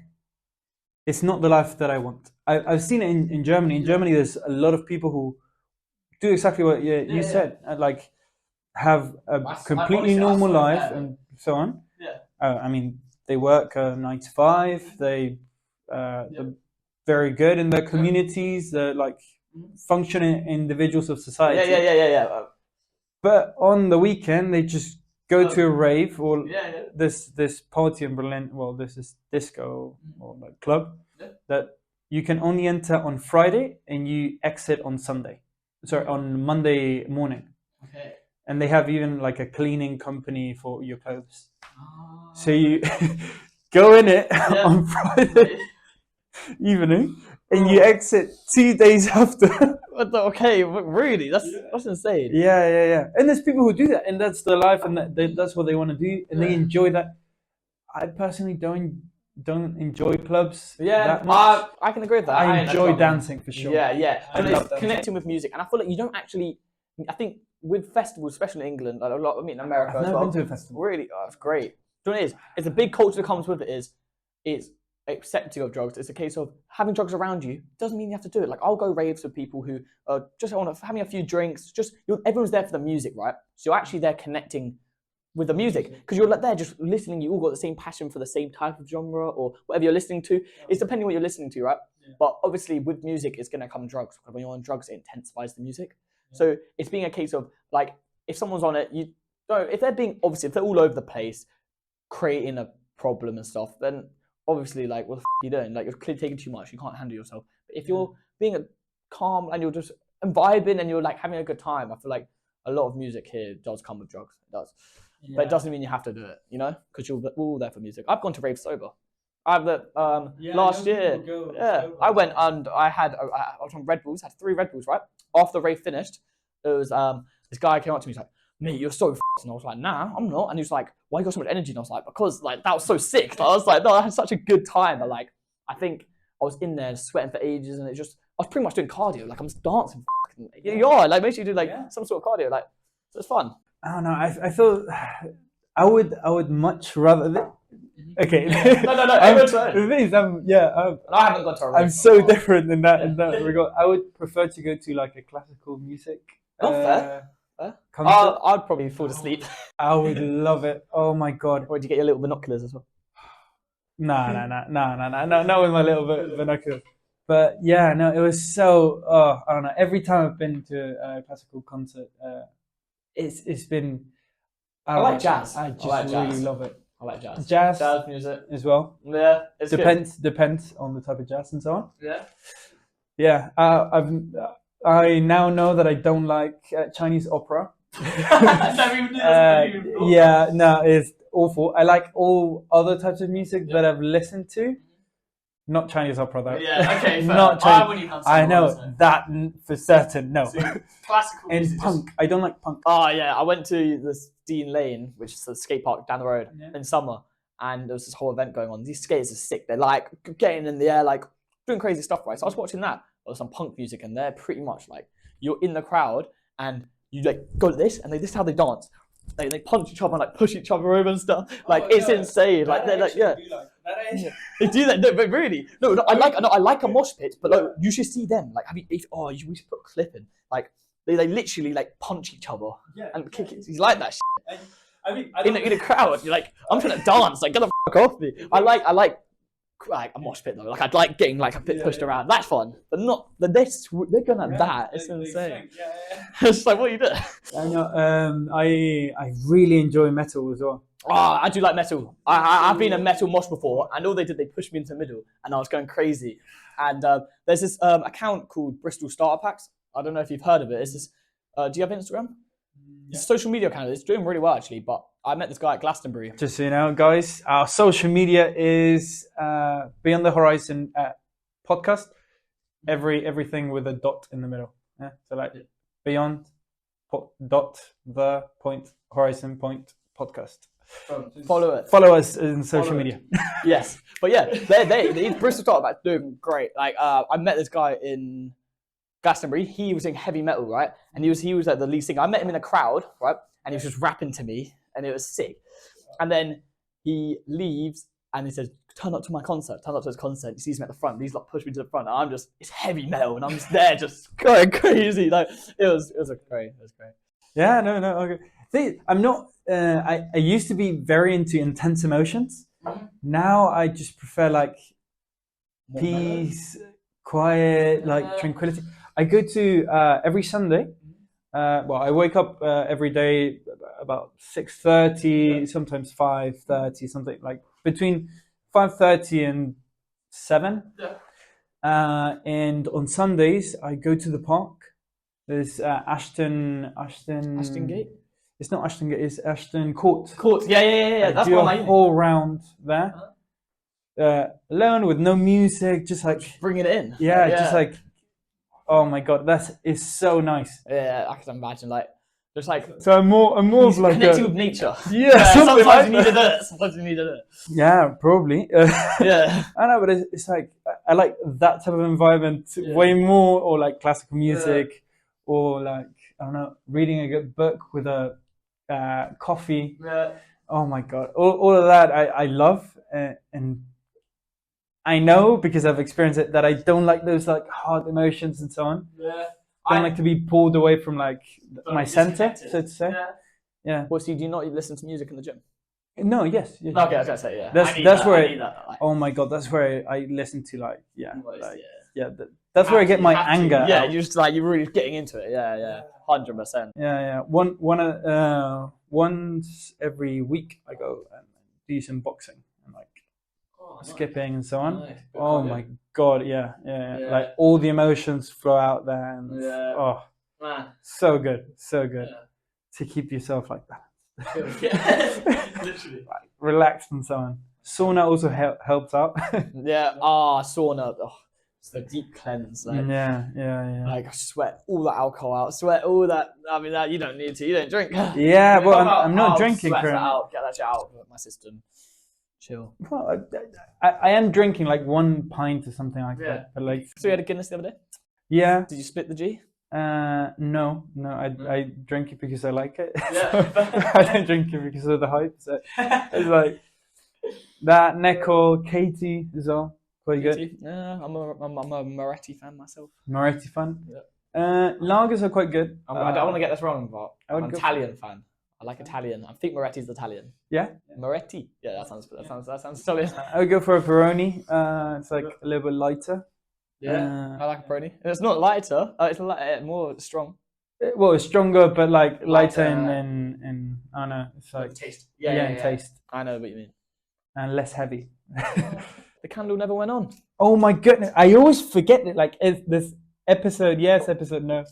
it's not the life that I want. I've seen it in Germany. In Germany, there's a lot of people who do exactly what you said, like have a completely normal life and so on. Yeah. I mean, they work 9 to 5. They're very good in their communities. They're like functioning individuals of society. Yeah. But on the weekend, they just go to a rave or this party in Berlin. Well, this is disco or like club that you can only enter on Friday and you exit on on Monday morning. Okay. And they have even like a cleaning company for your clothes. Oh. So you go in it on Friday evening and you exit 2 days after. Okay, really? That's insane. Yeah. And there's people who do that, and that's their life, and that's what they want to do, and they enjoy that. I personally don't enjoy clubs that much. I can agree with that. I enjoy dancing for sure. Yeah. I And love it's dancing. connecting with music, and I feel like you don't actually. I think with festivals, especially in England, like a lot. I mean, in America I've as never well. been to a festival. Really, it's great. Do you know what it is? It's a big culture that comes with it. It's accepting of drugs. It's a case of having drugs around you doesn't mean you have to do it. Like I'll go raves with people who are just having a few drinks. Everyone's there for the music, right? So you're actually there connecting with the music because you're like there just listening. You all got the same passion for the same type of genre or whatever you're listening to. It's depending what you're listening to, right? Yeah. But obviously with music, it's gonna come drugs because when you're on drugs, it intensifies the music. Yeah. So it's being a case of like if someone's on it, you don't. If they're all over the place, creating a problem and stuff, then obviously like what the f are you doing? Like you're clearly taking too much. You can't handle yourself. But if you're being calm and you're just vibing and you're like having a good time, I feel like a lot of music here does come with drugs. It does. Yeah. But it doesn't mean you have to do it, you know, because we're all there for music. I've gone to rave sober. Last year, I went and I was on Red Bulls, had 3 Red Bulls, right? After the rave finished, it was this guy came up to me, he's like, mate, you're so f***ed. And I was like, nah, I'm not. And he was like, why you got so much energy? And I was like, because like that was so sick. I was like, no, I had such a good time. But like, I think I was in there sweating for ages, and I was pretty much doing cardio. Like I'm just dancing. Like make sure you do like some sort of cardio. Like so it's fun. I don't know. I feel I would much rather. Okay. No. The thing is, I haven't gone to a rave. I'm so different in that regard. I would prefer to go to like a classical music. Fair. I'd probably fall asleep. I would love it. Oh my god. Or did you get your little binoculars as well? No, not with my little binoculars. But yeah, no, it was so. I don't know. Every time I've been to a classical concert, it's been. I like jazz. I just really love it. I like jazz. Jazz music as well. Yeah, it's depends on the type of jazz and so on. Yeah. Yeah, I now know that I don't like Chinese opera. Yeah, no, it's awful. I like all other types of music that I've listened to. Not Chinese opera though. Yeah, okay, fair. Not Chinese. I know that for certain. No. So, classical and punk. I don't like punk. Oh yeah, I went to this Dean Lane, which is the skate park down the road in summer, and there was this whole event going on. These skaters are sick. They're like getting in the air, like doing crazy stuff, right? So I was watching that. There was some punk music, and they're pretty much like you're in the crowd, and you like go like this, and this is how they dance. They punch each other and like push each other over and stuff. Like it's insane. Like they're like they do that. No, but really, no. I like a mosh pit, but like you should see them. Like we should put a clip in. Like they literally like punch each other and kick it. He's like that shit. I mean, in a crowd, you're like, I'm trying to dance. Like get the fuck off me. I like a mosh pit though. Like I'd like getting like a bit pushed around. That's fun, but not they're going at that. It's insane. It's like what are you doing? I know. I really enjoy metal as well. Oh, I do like metal. I've been a metal mosh before, and all they did, they pushed me into the middle, and I was going crazy. And there's this account called Bristol Starter Packs. I don't know if you've heard of it. It's this. Do you have Instagram? Yeah. It's a social media account. It's doing really well actually. But I met this guy at Glastonbury. Just so you know, guys, our social media is Beyond the Horizon podcast. Everything with a dot in the middle. Yeah? So like Beyond the Horizon podcast. Follow it. Follow us in social media. Yes, but yeah, they Bristol Starter Packs doing great. Like I met this guy in Glastonbury. He was in heavy metal, right? And he was like the lead singer. I met him in a crowd, right? And he was just rapping to me, and it was sick. And then he leaves, and he says, "Turn up to my concert." Turn up to his concert. He sees me at the front. He's like, push me to the front. And it's heavy metal, and I'm just there, just going crazy. Like it was great. Yeah, no, okay. See, I'm not. I used to be very into intense emotions. Now I just prefer like more peace, quiet, like tranquility. I go to every Sunday. I wake up every day about 6:30, sometimes 5:30, something like between 5:30 and 7. Yeah. And on Sundays I go to the park. There's Ashton Gate. It's not Ashton Gate. It's Ashton Court. Yeah. That's do one a whole round there. alone with no music, just like Just bringing it in. yeah, just like oh my god, that is so nice. Yeah, I can imagine like just like So I'm more of like connecting with nature. Yeah, something sometimes like you needed it. Sometimes you needed it. Yeah, probably. Yeah. I know, but it's like I like that type of environment way more, or like classical music, or like I don't know, reading a good book with a coffee. Yeah. Oh my god, all of that I love, and I know because I've experienced it that I don't like those like hard emotions and so on. Yeah. I don't like to be pulled away from like my center, so to say. Yeah. Well, see, do you not listen to music in the gym? No, yes. Okay, I was gonna say yeah. That's where I need that, like, oh my god, that's where I listen to like most, that's where I get my anger. Yeah, out. you're just like you're really getting into it. Yeah, 100%. Yeah. Once every week I go and do some boxing and like skipping and so on. Nice. Oh my god, yeah. Like all the emotions flow out there, and oh, so good to keep yourself like that. Literally. Like, relaxed and so on. Sauna also helps out. Yeah. Sauna. Oh, it's the deep cleanse. Like, yeah. Like I sweat all that alcohol out. Sweat all that. I mean, that you don't need to. You don't drink. Yeah, but I'm not drinking. Sweat that out. Get that shit out of my system. Chill. Well, I am drinking like 1 pint or something like that. But like, so you had a Guinness the other day. Yeah. Did you split the G? No. I drink it because I like it. Yeah. So I don't drink it because of the hype. So it's like that. Necco, Katie as well. Quite good. Yeah, I'm a Moretti fan myself. Moretti fan. Yeah. Lagers are quite good. I don't want to get this wrong, but I'm an Italian for... fan. I like Italian. I think Moretti's Italian. Yeah. Moretti. Yeah, that sounds Italian. I would go for a Peroni. It's like a little bit lighter. Yeah, I like a Peroni. It's not lighter. It's more strong. Well, it's stronger, but like lighter in I don't know. It's like taste. Yeah, taste. I know what you mean. And less heavy. The candle never went on. Oh my goodness! I always forget it. Like this episode, yes, episode no.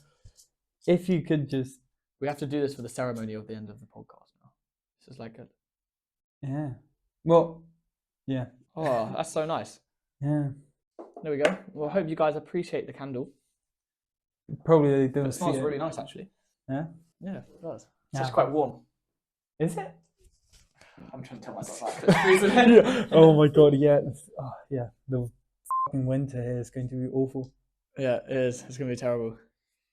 If you could just. We have to do this for the ceremony of the end of the podcast now. This is like a. Yeah. Well. Yeah. Oh, that's so nice. Yeah. There we go. Well, I hope you guys appreciate the candle. Probably they don't. It smells really nice, actually. Yeah. Yeah, it does. It's just quite warm. Is it? I'm trying to tell myself that. Oh my god! Yeah. The fucking winter here is going to be awful. Yeah, it is. It's going to be terrible.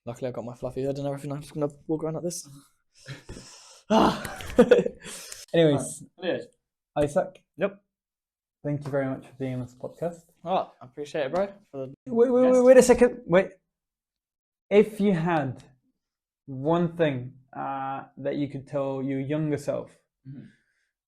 Luckily, I've got my fluffy hood and everything. I'm just going to walk around like this. Anyways, Isaac. Yep. Thank you very much for being on this podcast. Oh, I appreciate it, bro. Wait a second. Wait. If you had one thing that you could tell your younger self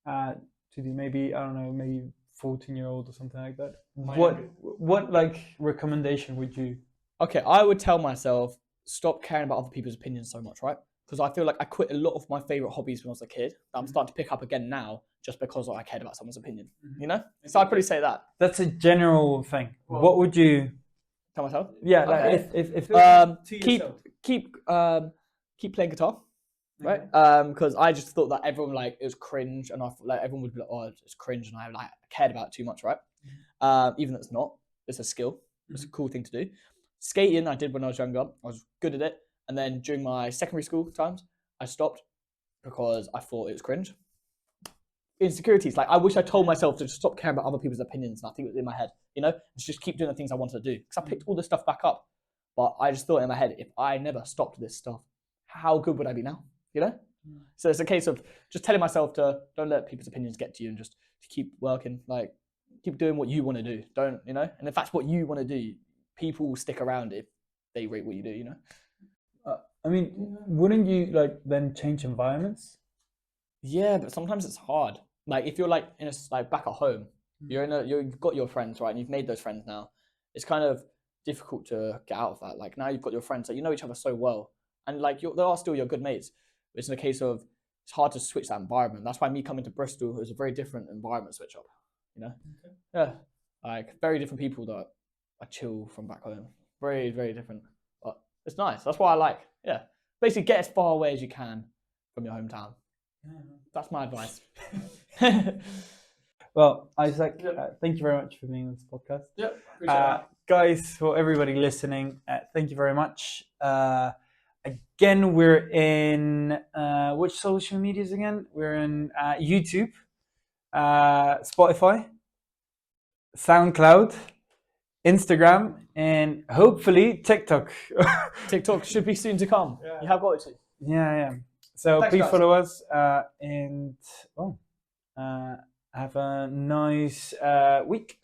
to do, maybe, I don't know, maybe 14-year-old or something like that, what like recommendation would you? Okay, I would tell myself, stop caring about other people's opinions so much, right? Because I feel like I quit a lot of my favorite hobbies when I was a kid that I'm starting to pick up again now just because I cared about someone's opinion, you know? So I'd probably say that. That's a general thing. What would you tell myself? Yeah, like if keep playing guitar, right? Because I just thought that everyone like it was cringe, and I thought like everyone would be like, oh, it's cringe, and I like cared about it too much, right? Even though it's not, it's a skill. It's a cool thing to do. Skating, I did when I was younger. I was good at it, and then during my secondary school times, I stopped because I thought it was cringe. Insecurities, like I wish I told myself to just stop caring about other people's opinions, and I think it was in my head, you know, just keep doing the things I wanted to do, because I picked all this stuff back up, but I just thought in my head, if I never stopped this stuff, how good would I be now, you know? So it's a case of just telling myself to don't let people's opinions get to you, and just to keep working, like keep doing what you want to do, don't, you know, and if that's what you want to do, people will stick around if they rate what you do, you know. I mean, wouldn't you like then change environments? Yeah, but sometimes it's hard. Like if you're like in a like back at home, you've got your friends, right, and you've made those friends now. It's kind of difficult to get out of that. Like now you've got your friends, so you know each other so well, and like they are still your good mates. But it's in a case of it's hard to switch that environment. That's why me coming to Bristol was a very different environment switch up. You know, yeah, like very different people that are chill from back home. Very, very different, but it's nice. That's why I like. Yeah, basically get as far away as you can from your hometown. That's my advice. Well, Isaac, thank you very much for being on this podcast. Yeah, appreciate that. Guys, for everybody listening, thank you very much. Again, we're in which social medias again? We're in YouTube, Spotify, SoundCloud, Instagram, and hopefully TikTok. TikTok should be soon to come. Yeah. You have got it to. Yeah. So Thanks, please guys. follow us and have a nice week.